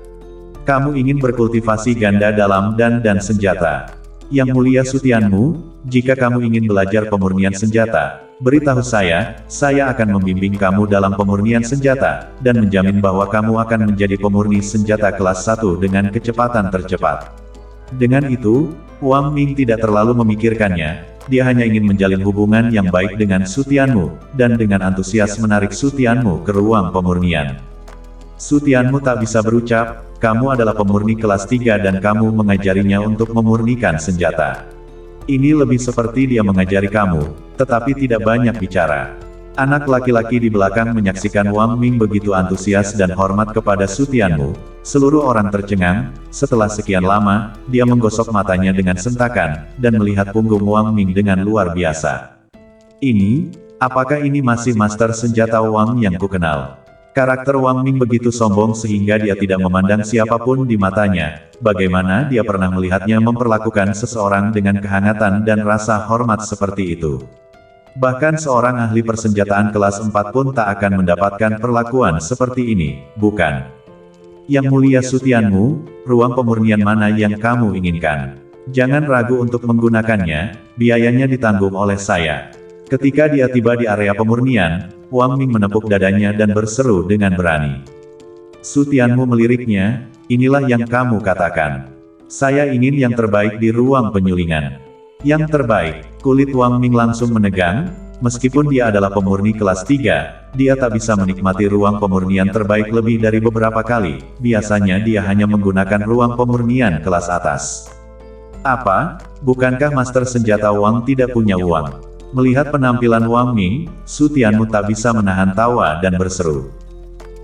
Kamu ingin berkultivasi ganda dalam dan senjata. Yang mulia Sutianmu, jika kamu ingin belajar pemurnian senjata, beritahu saya akan membimbing kamu dalam pemurnian senjata, dan menjamin bahwa kamu akan menjadi pemurni senjata kelas 1 dengan kecepatan tercepat. Dengan itu, Wang Ming tidak terlalu memikirkannya, dia hanya ingin menjalin hubungan yang baik dengan Sutianmu, dan dengan antusias menarik Sutianmu ke ruang pemurnian. Sutianmu tak bisa berucap, kamu adalah pemurni kelas 3 dan kamu mengajarinya untuk memurnikan senjata. Ini lebih seperti dia mengajari kamu, tetapi tidak banyak bicara. Anak laki-laki di belakang menyaksikan Wang Ming begitu antusias dan hormat kepada Sutianmu. Seluruh orang tercengang, setelah sekian lama, dia menggosok matanya dengan sentakan, dan melihat punggung Wang Ming dengan luar biasa. Apakah ini masih master senjata Wang yang kukenal? Karakter Wang Ming begitu sombong sehingga dia tidak memandang siapapun di matanya. Bagaimana dia pernah melihatnya memperlakukan seseorang dengan kehangatan dan rasa hormat seperti itu? Bahkan seorang ahli persenjataan kelas 4 pun tak akan mendapatkan perlakuan seperti ini, bukan? Yang mulia Sutianmu, ruang pemurnian mana yang kamu inginkan? Jangan ragu untuk menggunakannya, biayanya ditanggung oleh saya. Ketika dia tiba di area pemurnian, Wang Ming menepuk dadanya dan berseru dengan berani. Sutianmu meliriknya, inilah yang kamu katakan. Saya ingin yang terbaik di ruang penyulingan. Yang terbaik, kulit Wang Ming langsung menegang, meskipun dia adalah pemurni kelas 3, dia tak bisa menikmati ruang pemurnian terbaik lebih dari beberapa kali, biasanya dia hanya menggunakan ruang pemurnian kelas atas. Apa? Bukankah master senjata Wang tidak punya uang? Melihat penampilan Wang Ming, Sutianmu tak bisa menahan tawa dan berseru.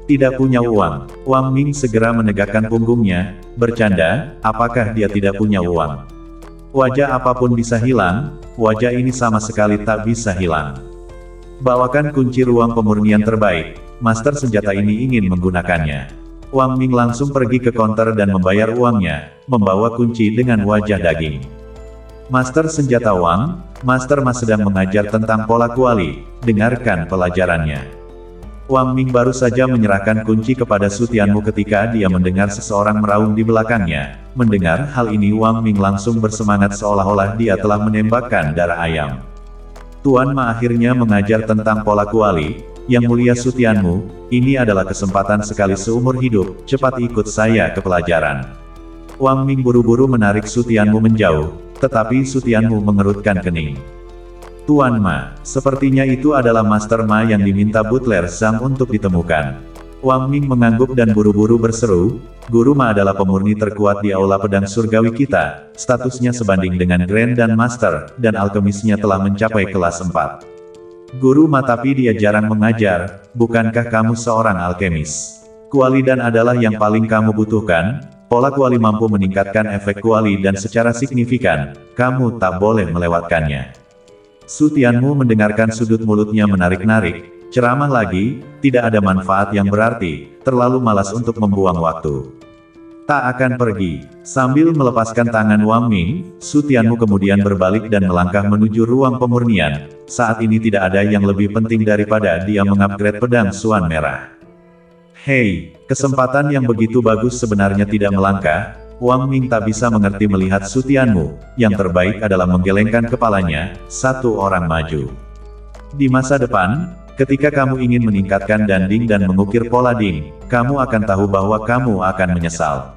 Tidak punya uang. Wang Ming segera menegakkan punggungnya, bercanda, apakah dia tidak punya uang? Wajah apapun bisa hilang, wajah ini sama sekali tak bisa hilang. Bawakan kunci ruang pemurnian terbaik, master senjata ini ingin menggunakannya. Wang Ming langsung pergi ke konter dan membayar uangnya, membawa kunci dengan wajah daging. Master senjata Wang, Master Ma sedang mengajar tentang pola kuali, dengarkan pelajarannya. Wang Ming baru saja menyerahkan kunci kepada Sutianmu ketika dia mendengar seseorang meraung di belakangnya. Mendengar hal ini Wang Ming langsung bersemangat seolah-olah dia telah menembakkan darah ayam. Tuan Ma akhirnya mengajar tentang pola kuali, yang mulia Sutianmu, ini adalah kesempatan sekali seumur hidup, cepat ikut saya ke pelajaran. Wang Ming buru-buru menarik Sutianmu menjauh, tetapi Sutianmu mengerutkan kening. Tuan Ma, sepertinya itu adalah Master Ma yang diminta Butler Zhang untuk ditemukan. Wang Ming mengangguk dan buru-buru berseru, Guru Ma adalah pemurni terkuat di aula pedang surgawi kita, statusnya sebanding dengan Grand dan Master, dan alkemisnya telah mencapai kelas 4. Guru Ma tapi dia jarang mengajar, bukankah kamu seorang alkemis? Kualidan adalah yang paling kamu butuhkan, pola kuali mampu meningkatkan efek kuali dan secara signifikan, kamu tak boleh melewatkannya. Sutianmu mendengarkan sudut mulutnya menarik-narik, ceramah lagi, tidak ada manfaat yang berarti, terlalu malas untuk membuang waktu. Tak akan pergi. Sambil melepaskan tangan Wang Ming, Sutianmu kemudian berbalik dan melangkah menuju ruang pemurnian. Saat ini tidak ada yang lebih penting daripada dia mengupgrade pedang Suan Merah. Hei, kesempatan yang begitu bagus sebenarnya tidak melangkah. Wang Ming tak bisa mengerti melihat Sutianmu, yang terbaik adalah menggelengkan kepalanya, satu orang maju. Di masa depan, ketika kamu ingin meningkatkan danding dan mengukir pola ding, kamu akan tahu bahwa kamu akan menyesal.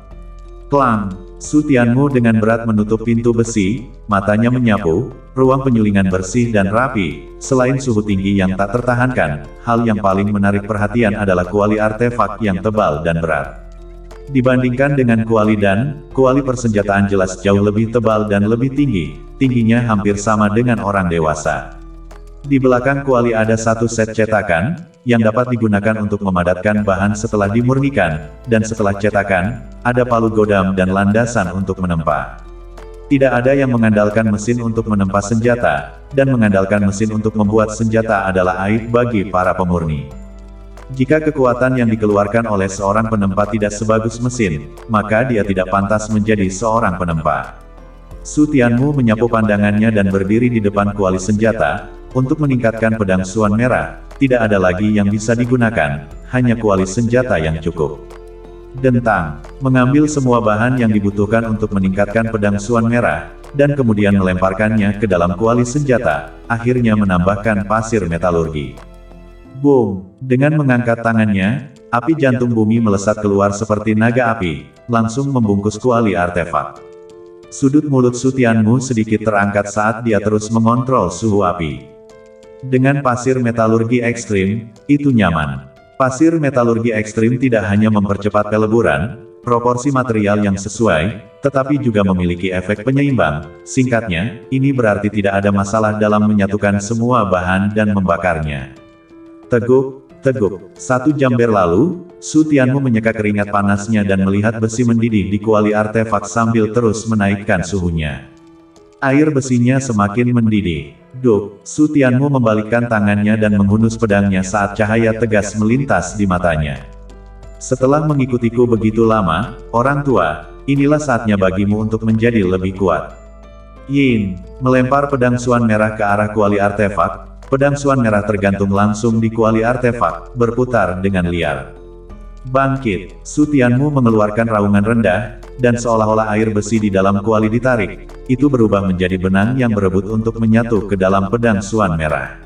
Klang! Sutianmu dengan berat menutup pintu besi, matanya menyapu, ruang penyulingan bersih dan rapi, selain suhu tinggi yang tak tertahankan, hal yang paling menarik perhatian adalah kuali artefak yang tebal dan berat. Dibandingkan dengan kuali persenjataan jelas jauh lebih tebal dan lebih tinggi, tingginya hampir sama dengan orang dewasa. Di belakang kuali ada satu set cetakan, yang dapat digunakan untuk memadatkan bahan setelah dimurnikan, dan setelah cetakan, ada palu godam dan landasan untuk menempa. Tidak ada yang mengandalkan mesin untuk menempa senjata, dan mengandalkan mesin untuk membuat senjata adalah aib bagi para pemurni. Jika kekuatan yang dikeluarkan oleh seorang penempa tidak sebagus mesin, maka dia tidak pantas menjadi seorang penempa. Sutianmu menyapu pandangannya dan berdiri di depan kuali senjata. Untuk meningkatkan pedang Suan Merah, tidak ada lagi yang bisa digunakan, hanya kuali senjata yang cukup. Dentang, mengambil semua bahan yang dibutuhkan untuk meningkatkan pedang Suan Merah, dan kemudian melemparkannya ke dalam kuali senjata, akhirnya menambahkan pasir metalurgi. Boom! Dengan mengangkat tangannya, api jantung bumi melesat keluar seperti naga api, langsung membungkus kuali artefak. Sudut mulut Su Tianmu sedikit terangkat saat dia terus mengontrol suhu api. Dengan pasir metalurgi ekstrim, itu nyaman. Pasir metalurgi ekstrim tidak hanya mempercepat peleburan, proporsi material yang sesuai, tetapi juga memiliki efek penyeimbang. Singkatnya, ini berarti tidak ada masalah dalam menyatukan semua bahan dan membakarnya. Teguk, teguk. 1 jam berlalu, Su Tianmu menyeka keringat panasnya dan melihat besi mendidih di kuali artefak sambil terus menaikkan suhunya. Air besinya semakin mendidih. Duk, Su Tianmu membalikkan tangannya dan menghunus pedangnya saat cahaya tegas melintas di matanya. Setelah mengikutiku begitu lama, orang tua, inilah saatnya bagimu untuk menjadi lebih kuat. Yin, melempar pedang Suan Merah ke arah kuali artefak, pedang Suan Merah tergantung langsung di kuali artefak, berputar dengan liar. Bangkit, Su Tianmu mengeluarkan raungan rendah, dan seolah-olah air besi di dalam kuali ditarik, itu berubah menjadi benang yang berebut untuk menyatu ke dalam pedang Suan Merah.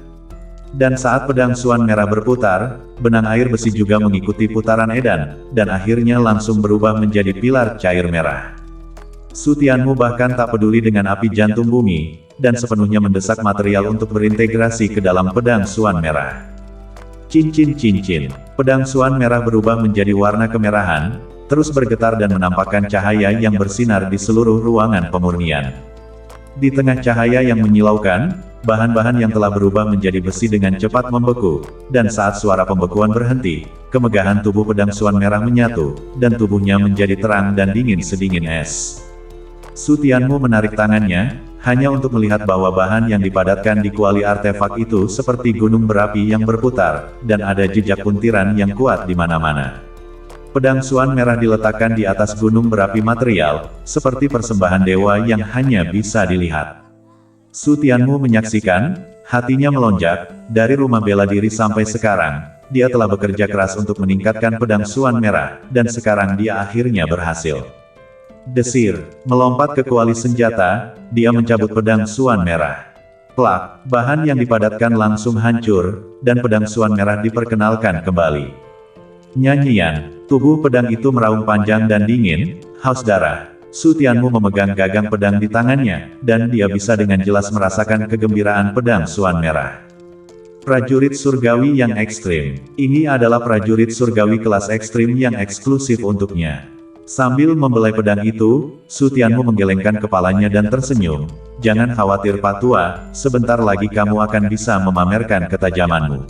Dan saat pedang Suan Merah berputar, benang air besi juga mengikuti putaran edan, dan akhirnya langsung berubah menjadi pilar cair merah. Su Tianmu bahkan tak peduli dengan api jantung bumi, dan sepenuhnya mendesak material untuk berintegrasi ke dalam pedang Suan Merah. Cincin-cincin, pedang Suan Merah berubah menjadi warna kemerahan, terus bergetar dan menampakkan cahaya yang bersinar di seluruh ruangan pemurnian. Di tengah cahaya yang menyilaukan, bahan-bahan yang telah berubah menjadi besi dengan cepat membeku, dan saat suara pembekuan berhenti, kemegahan tubuh pedang Suan Merah menyatu, dan tubuhnya menjadi terang dan dingin sedingin es. Su Tianmu menarik tangannya, hanya untuk melihat bahwa bahan yang dipadatkan di kuali artefak itu seperti gunung berapi yang berputar, dan ada jejak puntiran yang kuat di mana-mana. Pedang Suan Merah diletakkan di atas gunung berapi material, seperti persembahan dewa yang hanya bisa dilihat. Su Tianmu menyaksikan, hatinya melonjak, dari rumah bela diri sampai sekarang, dia telah bekerja keras untuk meningkatkan pedang Suan Merah, dan sekarang dia akhirnya berhasil. Desir, melompat ke kuali senjata, dia mencabut pedang Suan Merah. Plak, bahan yang dipadatkan langsung hancur, dan pedang Suan Merah diperkenalkan kembali. Nyanyian, tubuh pedang itu meraung panjang dan dingin, haus darah. Su Tianmu memegang gagang pedang di tangannya, dan dia bisa dengan jelas merasakan kegembiraan pedang Suan Merah. Prajurit surgawi yang ekstrim. Ini adalah prajurit surgawi kelas ekstrim yang eksklusif untuknya. Sambil membelai pedang itu, Su Tianmu menggelengkan kepalanya dan tersenyum. Jangan khawatir Pak Tua, sebentar lagi kamu akan bisa memamerkan ketajamanmu.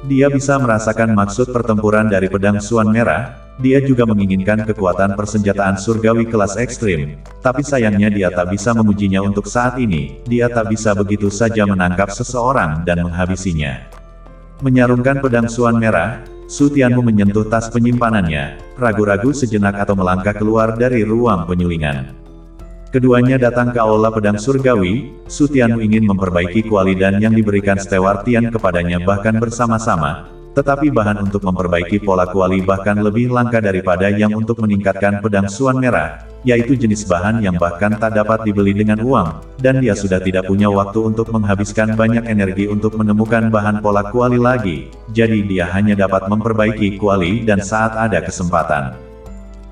Dia bisa merasakan maksud pertempuran dari pedang Suan Merah, dia juga menginginkan kekuatan persenjataan surgawi kelas ekstrim, tapi sayangnya dia tak bisa memujinya untuk saat ini, dia tak bisa begitu saja menangkap seseorang dan menghabisinya. Menyarungkan pedang Suan Merah, Su Tianmu menyentuh tas penyimpanannya, ragu-ragu sejenak atau melangkah keluar dari ruang penyulingan. Keduanya datang ke aula pedang surgawi. Su Tianmu ingin memperbaiki kuali dan yang diberikan Steward Tian kepadanya bahkan bersama-sama, tetapi bahan untuk memperbaiki pola kuali bahkan lebih langka daripada yang untuk meningkatkan pedang Suan Merah, yaitu jenis bahan yang bahkan tak dapat dibeli dengan uang, dan dia sudah tidak punya waktu untuk menghabiskan banyak energi untuk menemukan bahan pola kuali lagi, jadi dia hanya dapat memperbaiki kuali dan saat ada kesempatan.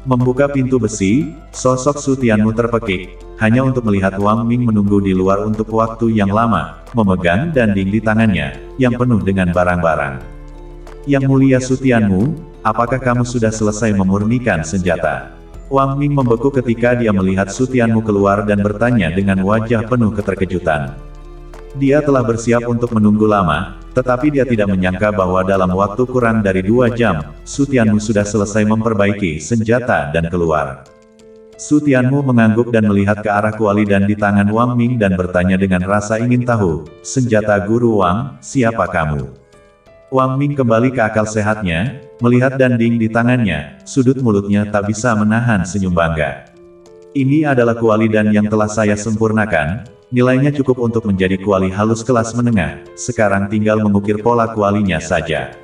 Membuka pintu besi, sosok Su Tianmu terpekik, hanya untuk melihat Wang Ming menunggu di luar untuk waktu yang lama, memegang danding di tangannya, yang penuh dengan barang-barang. Yang mulia Su Tianmu, apakah kamu sudah selesai memurnikan senjata? Wang Ming membeku ketika dia melihat Su Tianmu keluar dan bertanya dengan wajah penuh keterkejutan. Dia telah bersiap untuk menunggu lama, tetapi dia tidak menyangka bahwa dalam waktu kurang dari 2 jam, Su Tianmu sudah selesai memperbaiki senjata dan keluar. Su Tianmu mengangguk dan melihat ke arah kuali dan di tangan Wang Ming dan bertanya dengan rasa ingin tahu, "Senjata Guru Wang, siapa kamu?" Wang Ming kembali ke akal sehatnya, melihat danding di tangannya, sudut mulutnya tak bisa menahan senyum bangga. "Ini adalah kuali dan yang telah saya sempurnakan. Nilainya cukup untuk menjadi kuali halus kelas menengah, sekarang tinggal mengukir pola kualinya saja."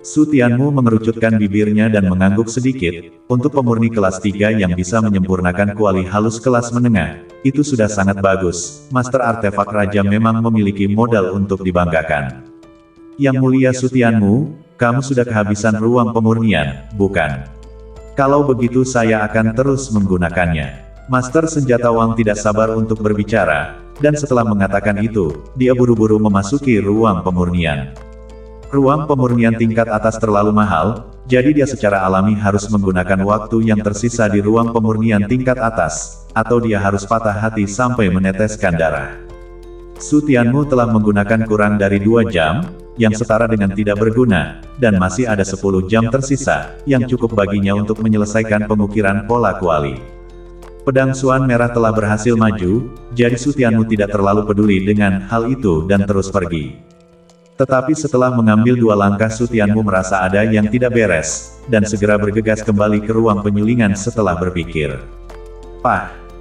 Su Tianmu mengerucutkan bibirnya dan mengangguk sedikit. Untuk pemurni kelas 3 yang bisa menyempurnakan kuali halus kelas menengah, itu sudah sangat bagus. Master artefak raja memang memiliki modal untuk dibanggakan. Yang mulia Su Tianmu, kamu sudah kehabisan ruang pemurnian, bukan? Kalau begitu saya akan terus menggunakannya. Master senjata Wang tidak sabar untuk berbicara, dan setelah mengatakan itu, dia buru-buru memasuki ruang pemurnian. Ruang pemurnian tingkat atas terlalu mahal, jadi dia secara alami harus menggunakan waktu yang tersisa di ruang pemurnian tingkat atas, atau dia harus patah hati sampai meneteskan darah. Su Tianmu telah menggunakan kurang dari 2 jam, yang setara dengan tidak berguna, dan masih ada 10 jam tersisa, yang cukup baginya untuk menyelesaikan pengukiran pola kuali. Pedang Suan merah telah berhasil maju, jadi Su Tianmu tidak terlalu peduli dengan hal itu dan terus pergi. Tetapi setelah mengambil 2 langkah Su Tianmu merasa ada yang tidak beres, dan segera bergegas kembali ke ruang penyulingan setelah berpikir.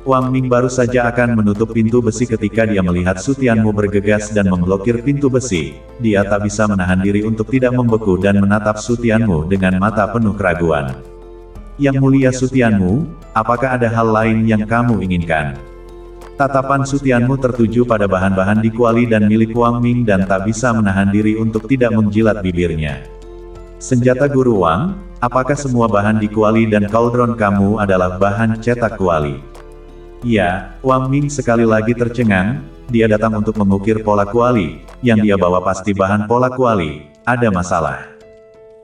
Wang Ming baru saja akan menutup pintu besi ketika dia melihat Su Tianmu bergegas dan memblokir pintu besi. Dia tak bisa menahan diri untuk tidak membeku dan menatap Su Tianmu dengan mata penuh keraguan. Yang mulia Su Tianmu, apakah ada hal lain yang kamu inginkan? Tatapan Su Tianmu tertuju pada bahan-bahan di kuali dan milik Wang Ming dan tak bisa menahan diri untuk tidak menjilat bibirnya. Senjata Guru Wang, apakah semua bahan di kuali dan kaldron kamu adalah bahan cetak kuali? Ya, Wang Ming sekali lagi tercengang, dia datang untuk mengukir pola kuali, yang dia bawa pasti bahan pola kuali, ada masalah.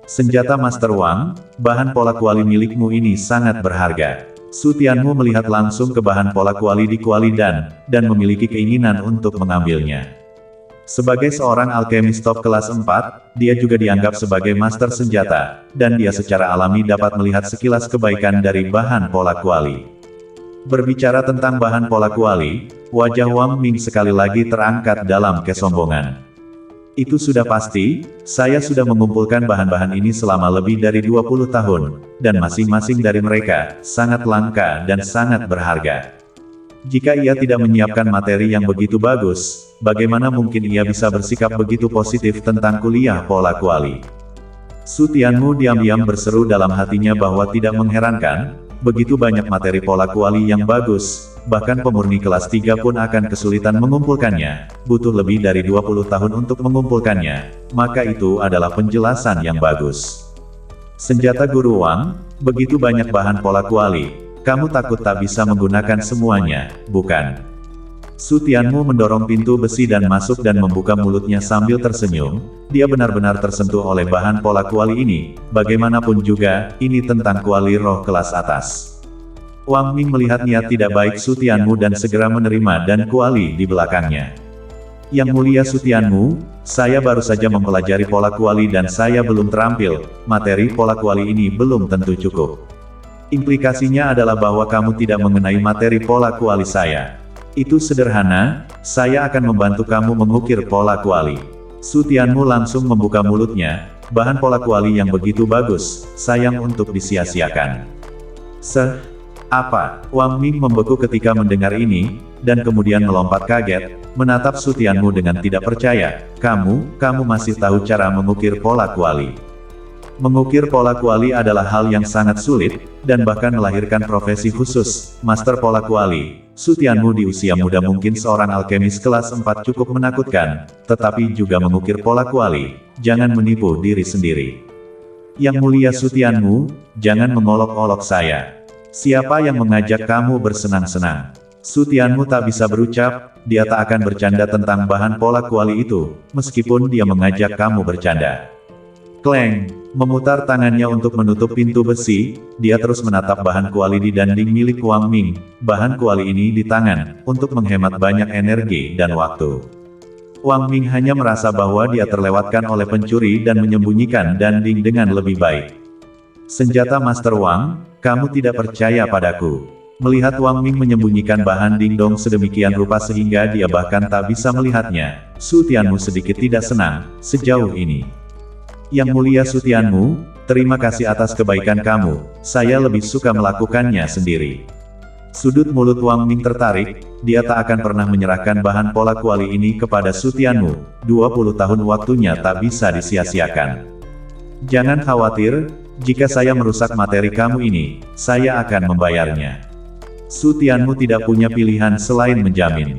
Senjata Master Wang, bahan pola kuali milikmu ini sangat berharga. Su Tianmu melihat langsung ke bahan pola kuali di kuali dan memiliki keinginan untuk mengambilnya. Sebagai seorang alkemis top kelas 4, dia juga dianggap sebagai master senjata, dan dia secara alami dapat melihat sekilas kebaikan dari bahan pola kuali. Berbicara tentang bahan pola kuali, wajah Wang Ming sekali lagi terangkat dalam kesombongan. Itu sudah pasti, saya sudah mengumpulkan bahan-bahan ini selama lebih dari 20 tahun, dan masing-masing dari mereka sangat langka dan sangat berharga. Jika ia tidak menyiapkan materi yang begitu bagus, bagaimana mungkin ia bisa bersikap begitu positif tentang kuliah pola kuali? Su Tianmu diam-diam berseru dalam hatinya bahwa tidak mengherankan, begitu banyak materi pola kuali yang bagus, bahkan pemurni kelas 3 pun akan kesulitan mengumpulkannya, butuh lebih dari 20 tahun untuk mengumpulkannya, maka itu adalah penjelasan yang bagus. Senjata Guru Wang, begitu banyak bahan pola kuali, kamu takut tak bisa menggunakan semuanya, bukan? Su Tianmu mendorong pintu besi dan masuk dan membuka mulutnya sambil tersenyum, dia benar-benar tersentuh oleh bahan pola kuali ini, bagaimanapun juga, ini tentang kuali roh kelas atas. Wang Ming melihat niat tidak baik Su Tianmu dan segera menerima dan kuali di belakangnya. Yang mulia Su Tianmu, saya baru saja mempelajari pola kuali dan saya belum terampil, materi pola kuali ini belum tentu cukup. Implikasinya adalah bahwa kamu tidak mengenai materi pola kuali saya. Itu sederhana, saya akan membantu kamu mengukir pola kuali. Su Tianmu langsung membuka mulutnya, bahan pola kuali yang begitu bagus, sayang untuk disia-siakan. Apa? Wang Ming membeku ketika mendengar ini, dan kemudian melompat kaget, menatap Su Tianmu dengan tidak percaya. Kamu masih tahu cara mengukir pola kuali. Mengukir pola kuali adalah hal yang sangat sulit, dan bahkan melahirkan profesi khusus, Master Pola Kuali. Su Tianmu di usia muda mungkin seorang alkemis kelas 4 cukup menakutkan, tetapi juga mengukir pola kuali, jangan menipu diri sendiri. Yang mulia Su Tianmu, jangan mengolok-olok saya. Siapa yang mengajak kamu bersenang-senang? Su Tianmu tak bisa berucap, dia tak akan bercanda tentang bahan pola kuali itu, meskipun dia mengajak kamu bercanda. Kleng, memutar tangannya untuk menutup pintu besi, dia terus menatap bahan kuali di dinding milik Wang Ming, bahan kuali ini di tangan, untuk menghemat banyak energi dan waktu. Wang Ming hanya merasa bahwa dia terlewatkan oleh pencuri dan menyembunyikan dinding dengan lebih baik. Senjata Master Wang, kamu tidak percaya padaku. Melihat Wang Ming menyembunyikan bahan dingdong sedemikian rupa sehingga dia bahkan tak bisa melihatnya, Su Tianmu sedikit tidak senang, sejauh ini. Yang mulia Su Tianmu, terima kasih atas kebaikan kamu, saya lebih suka melakukannya sendiri. Sudut mulut Wang Ming tertarik, dia tak akan pernah menyerahkan bahan pola kuali ini kepada Su Tianmu, 20 tahun waktunya tak bisa disia-siakan. Jangan khawatir, jika saya merusak materi kamu ini, saya akan membayarnya. Su Tianmu tidak punya pilihan selain menjamin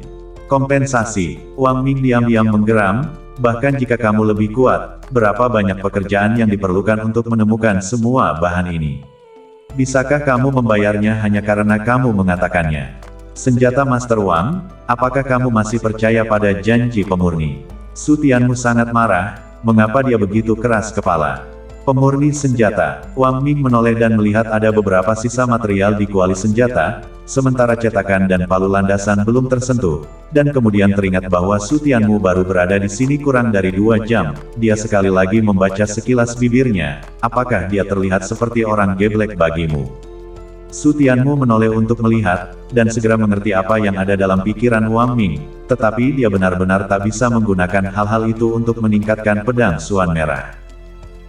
kompensasi. Wang Ming diam-diam menggeram, bahkan jika kamu lebih kuat, berapa banyak pekerjaan yang diperlukan untuk menemukan semua bahan ini? Bisakah kamu membayarnya hanya karena kamu mengatakannya? Senjata Master Wang, apakah kamu masih percaya pada janji pemurni? Su Tianmu sangat marah, mengapa dia begitu keras kepala? Pemurni senjata. Wang Ming menoleh dan melihat ada beberapa sisa material di kuali senjata, sementara cetakan dan palu landasan belum tersentuh, dan kemudian teringat bahwa Su Tianmu baru berada di sini kurang dari 2 jam. Dia sekali lagi membaca sekilas bibirnya, apakah dia terlihat seperti orang geblek bagimu? Su Tianmu menoleh untuk melihat, dan segera mengerti apa yang ada dalam pikiran Wang Ming, tetapi dia benar-benar tak bisa menggunakan hal-hal itu untuk meningkatkan pedang Suan Merah.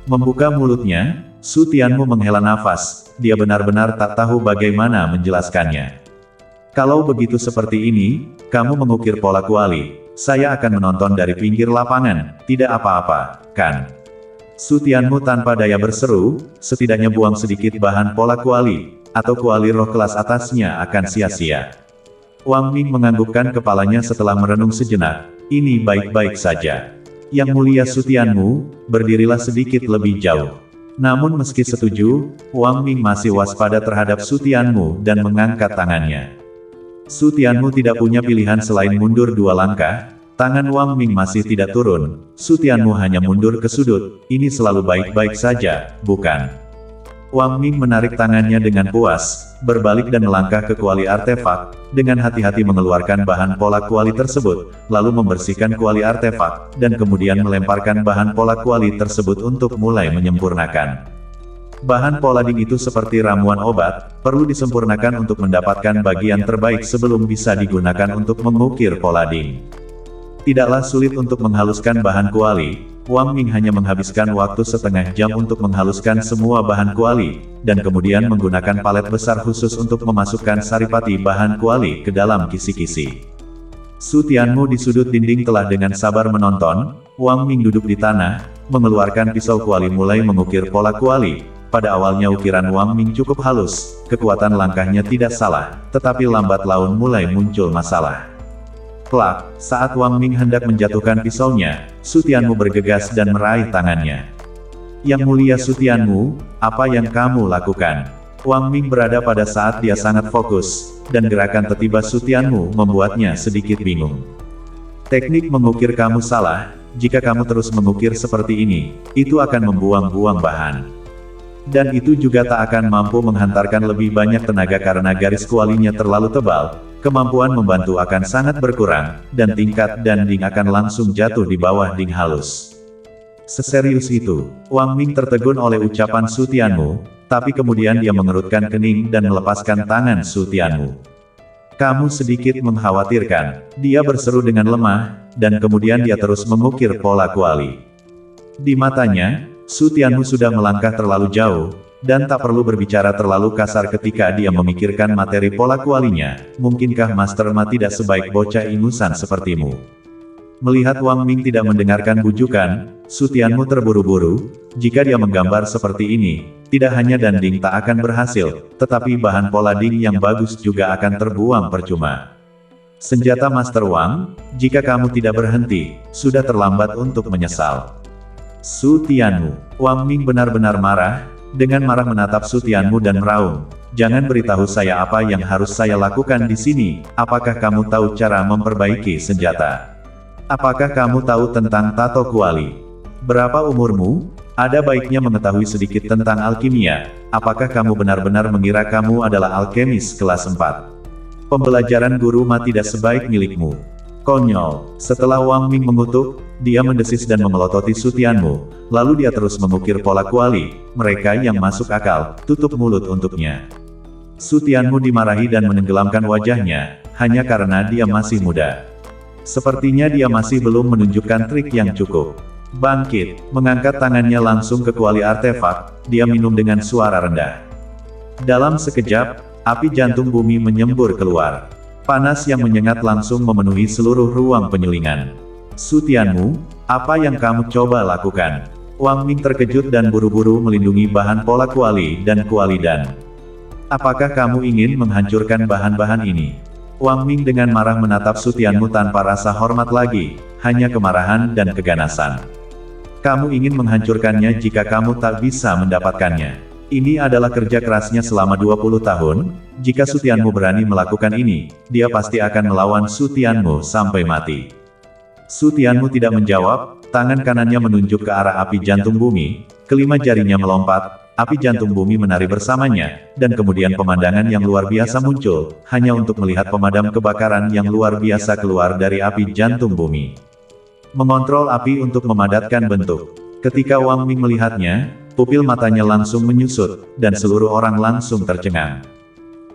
Membuka mulutnya, Su Tianmu menghela nafas, dia benar-benar tak tahu bagaimana menjelaskannya. Kalau begitu seperti ini, kamu mengukir pola kuali, saya akan menonton dari pinggir lapangan, tidak apa-apa, kan? Su Tianmu tanpa daya berseru, setidaknya buang sedikit bahan pola kuali, atau kuali roh kelas atasnya akan sia-sia. Wang Ming menganggukkan kepalanya setelah merenung sejenak, ini baik-baik saja. Yang mulia Su Tianmu, berdirilah sedikit lebih jauh. Namun meski setuju, Wang Ming masih waspada terhadap Su Tianmu dan mengangkat tangannya. Su Tianmu tidak punya pilihan selain mundur 2 langkah, tangan Wang Ming masih tidak turun, Su Tianmu hanya mundur ke sudut, ini selalu baik-baik saja, bukan? Wang Ming menarik tangannya dengan puas, berbalik dan melangkah ke kuali artefak, dengan hati-hati mengeluarkan bahan pola kuali tersebut, lalu membersihkan kuali artefak, dan kemudian melemparkan bahan pola kuali tersebut untuk mulai menyempurnakan. Bahan polading itu seperti ramuan obat, perlu disempurnakan untuk mendapatkan bagian terbaik sebelum bisa digunakan untuk mengukir polading. Tidaklah sulit untuk menghaluskan bahan kuali. Wang Ming hanya menghabiskan waktu setengah jam untuk menghaluskan semua bahan kuali, dan kemudian menggunakan palet besar khusus untuk memasukkan saripati bahan kuali ke dalam kisi-kisi. Su Tianmu di sudut dinding telah dengan sabar menonton. Wang Ming duduk di tanah, mengeluarkan pisau kuali mulai mengukir pola kuali. Pada awalnya ukiran Wang Ming cukup halus, kekuatan langkahnya tidak salah, tetapi lambat laun mulai muncul masalah. Plak, saat Wang Ming hendak menjatuhkan pisaunya, Su Tianmu bergegas dan meraih tangannya. Yang mulia Su Tianmu, apa yang kamu lakukan? Wang Ming berada pada saat dia sangat fokus, dan gerakan tiba-tiba Su Tianmu membuatnya sedikit bingung. Teknik mengukir kamu salah, jika kamu terus mengukir seperti ini, itu akan membuang-buang bahan. Dan itu juga tak akan mampu menghantarkan lebih banyak tenaga karena garis kualinya terlalu tebal. Kemampuan membantu akan sangat berkurang, dan tingkat dinding akan langsung jatuh di bawah dinding halus. Seserius itu, Wang Ming tertegun oleh ucapan Su Tianmu, tapi kemudian dia mengerutkan kening dan melepaskan tangan Su Tianmu. Kamu sedikit mengkhawatirkan, dia berseru dengan lemah, dan kemudian dia terus mengukir pola kuali. Di matanya, Su Tianmu sudah melangkah terlalu jauh, dan tak perlu berbicara terlalu kasar ketika dia memikirkan materi pola kualinya. Mungkinkah Master Ma tidak sebaik bocah ingusan sepertimu? Melihat Wang Ming tidak mendengarkan bujukan, Su Tianmu terburu-buru. Jika dia menggambar seperti ini, tidak hanya dinding tak akan berhasil, tetapi bahan polading yang bagus juga akan terbuang percuma. Senjata Master Wang, jika kamu tidak berhenti, sudah terlambat untuk menyesal. Su Tianmu. Wang Ming benar-benar marah. Dengan marah menatap Su Tianmu dan meraung, jangan beritahu saya apa yang harus saya lakukan di sini. Apakah kamu tahu cara memperbaiki senjata? Apakah kamu tahu tentang tato kuali? Berapa umurmu? Ada baiknya mengetahui sedikit tentang alkimia. Apakah kamu benar-benar mengira kamu adalah alkemis kelas 4? Pembelajaran guru Ma tidak sebaik milikmu. Konyol. Setelah Wang Ming mengutuk, dia mendesis dan memelototi Su Tianmu, lalu dia terus mengukir pola kuali. Mereka yang masuk akal, tutup mulut untuknya. Su Tianmu dimarahi dan menenggelamkan wajahnya, hanya karena dia masih muda. Sepertinya dia masih belum menunjukkan trik yang cukup. Bangkit, mengangkat tangannya langsung ke kuali artefak, dia minum dengan suara rendah. Dalam sekejap, api jantung bumi menyembur keluar. Panas yang menyengat langsung memenuhi seluruh ruang penyulingan. Su Tianmu, apa yang kamu coba lakukan? Wang Ming terkejut dan buru-buru melindungi bahan pola kuali dan kualidan. Apakah kamu ingin menghancurkan bahan-bahan ini? Wang Ming dengan marah menatap Su Tianmu tanpa rasa hormat lagi, hanya kemarahan dan keganasan. Kamu ingin menghancurkannya jika kamu tak bisa mendapatkannya. Ini adalah kerja kerasnya selama 20 tahun, jika Su Tianmu berani melakukan ini, dia pasti akan melawan Su Tianmu sampai mati. Su Tianmu tidak menjawab, tangan kanannya menunjuk ke arah api jantung bumi, kelima jarinya melompat, api jantung bumi menari bersamanya, dan kemudian pemandangan yang luar biasa muncul, hanya untuk melihat pemadam kebakaran yang luar biasa keluar dari api jantung bumi. Mengontrol api untuk memadatkan bentuk. Ketika Wang Ming melihatnya, pupil matanya langsung menyusut, dan seluruh orang langsung tercengang.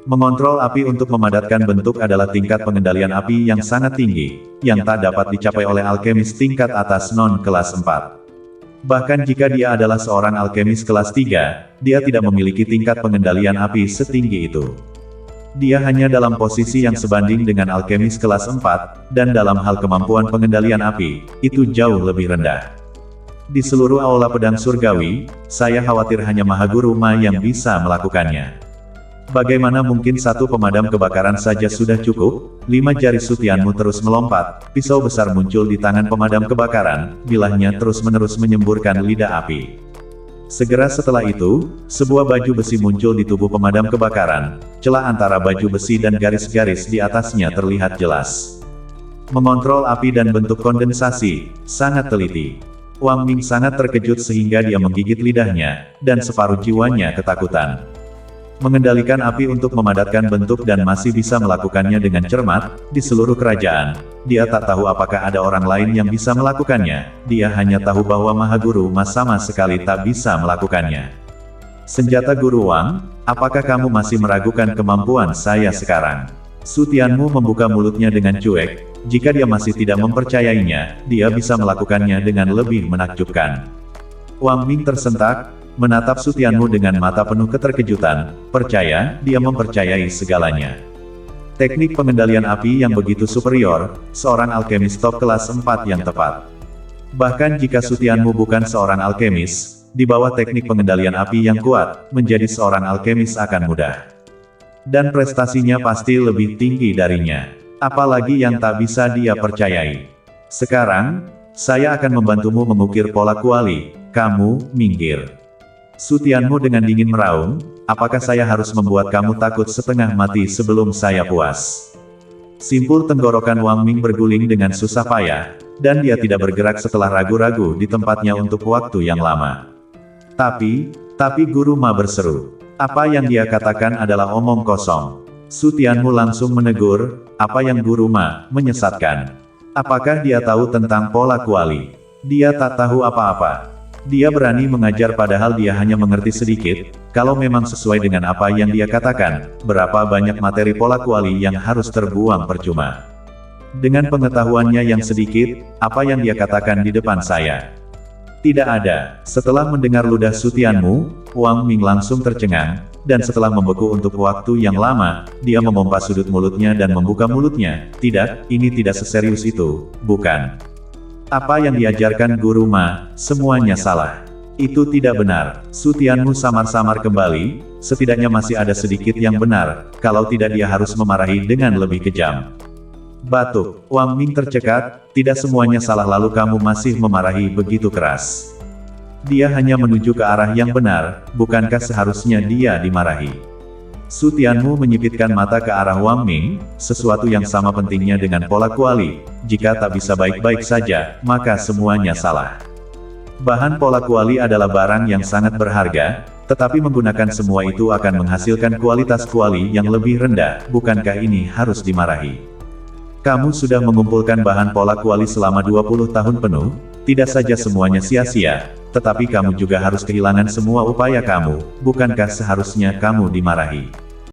Mengontrol api untuk memadatkan bentuk adalah tingkat pengendalian api yang sangat tinggi, yang tak dapat dicapai oleh alkemis tingkat atas non-kelas 4. Bahkan jika dia adalah seorang alkemis kelas 3, dia tidak memiliki tingkat pengendalian api setinggi itu. Dia hanya dalam posisi yang sebanding dengan alkemis kelas 4, dan dalam hal kemampuan pengendalian api, itu jauh lebih rendah. Di seluruh aula pedang surgawi, saya khawatir hanya Mahaguru Ma yang bisa melakukannya. Bagaimana mungkin satu pemadam kebakaran saja sudah cukup? 5 jari Su Tianmu terus melompat, pisau besar muncul di tangan pemadam kebakaran, bilahnya terus-menerus menyemburkan lidah api. Segera setelah itu, sebuah baju besi muncul di tubuh pemadam kebakaran, celah antara baju besi dan garis-garis di atasnya terlihat jelas. Mengontrol api dan bentuk kondensasi, sangat teliti. Wang Ming sangat terkejut sehingga dia menggigit lidahnya, dan separuh jiwanya ketakutan. Mengendalikan api untuk memadatkan bentuk dan masih bisa melakukannya dengan cermat, di seluruh kerajaan. Dia tak tahu apakah ada orang lain yang bisa melakukannya, dia hanya tahu bahwa Mahaguru Ma sama sekali tak bisa melakukannya. Senjata Guru Wang, apakah kamu masih meragukan kemampuan saya sekarang? Su Tianmu membuka mulutnya dengan cuek, jika dia masih tidak mempercayainya, dia bisa melakukannya dengan lebih menakjubkan. Wang Ming tersentak, menatap Su Tianmu dengan mata penuh keterkejutan, percaya, dia mempercayai segalanya. Teknik pengendalian api yang begitu superior, seorang alkemis top kelas 4 yang tepat. Bahkan jika Su Tianmu bukan seorang alkemis, di bawah teknik pengendalian api yang kuat, menjadi seorang alkemis akan mudah. Dan prestasinya pasti lebih tinggi darinya. Apalagi yang tak bisa dia percayai. Sekarang, saya akan membantumu mengukir pola kuali, kamu, minggir. Su Tianmu dengan dingin meraung, apakah saya harus membuat kamu takut setengah mati sebelum saya puas? Simpul tenggorokan Wang Ming berguling dengan susah payah, dan dia tidak bergerak setelah ragu-ragu di tempatnya untuk waktu yang lama. Tapi Guru Ma berseru. Apa yang dia katakan adalah omong kosong. Su Tianmu langsung menegur, apa yang Guru Ma, menyesatkan. Apakah dia tahu tentang pola kuali? Dia tak tahu apa-apa. Dia berani mengajar padahal dia hanya mengerti sedikit, kalau memang sesuai dengan apa yang dia katakan, berapa banyak materi pola kuali yang harus terbuang percuma. Dengan pengetahuannya yang sedikit, apa yang dia katakan di depan saya? Tidak ada. Setelah mendengar ludah Su Tianmu, Wang Ming langsung tercengang, dan setelah membeku untuk waktu yang lama, dia memompa sudut mulutnya dan membuka mulutnya. Tidak, ini tidak seserius itu, bukan. Apa yang diajarkan Guru Ma, semuanya salah. Itu tidak benar. Su Tianmu samar-samar kembali, setidaknya masih ada sedikit yang benar, kalau tidak dia harus memarahi dengan lebih kejam. Batuk. Wang Ming tercekat, tidak semuanya salah lalu kamu masih memarahi begitu keras. Dia hanya menuju ke arah yang benar, bukankah seharusnya dia dimarahi? Su Tianmu menyipitkan mata ke arah Wang Ming, sesuatu yang sama pentingnya dengan pola kuali. Jika tak bisa baik-baik saja, maka semuanya salah. Bahan pola kuali adalah barang yang sangat berharga, tetapi menggunakan semua itu akan menghasilkan kualitas kuali yang lebih rendah, bukankah ini harus dimarahi? Kamu sudah mengumpulkan bahan pola kuali selama 20 tahun penuh, tidak saja semuanya sia-sia, tetapi kamu juga harus kehilangan semua upaya kamu, bukankah seharusnya kamu dimarahi?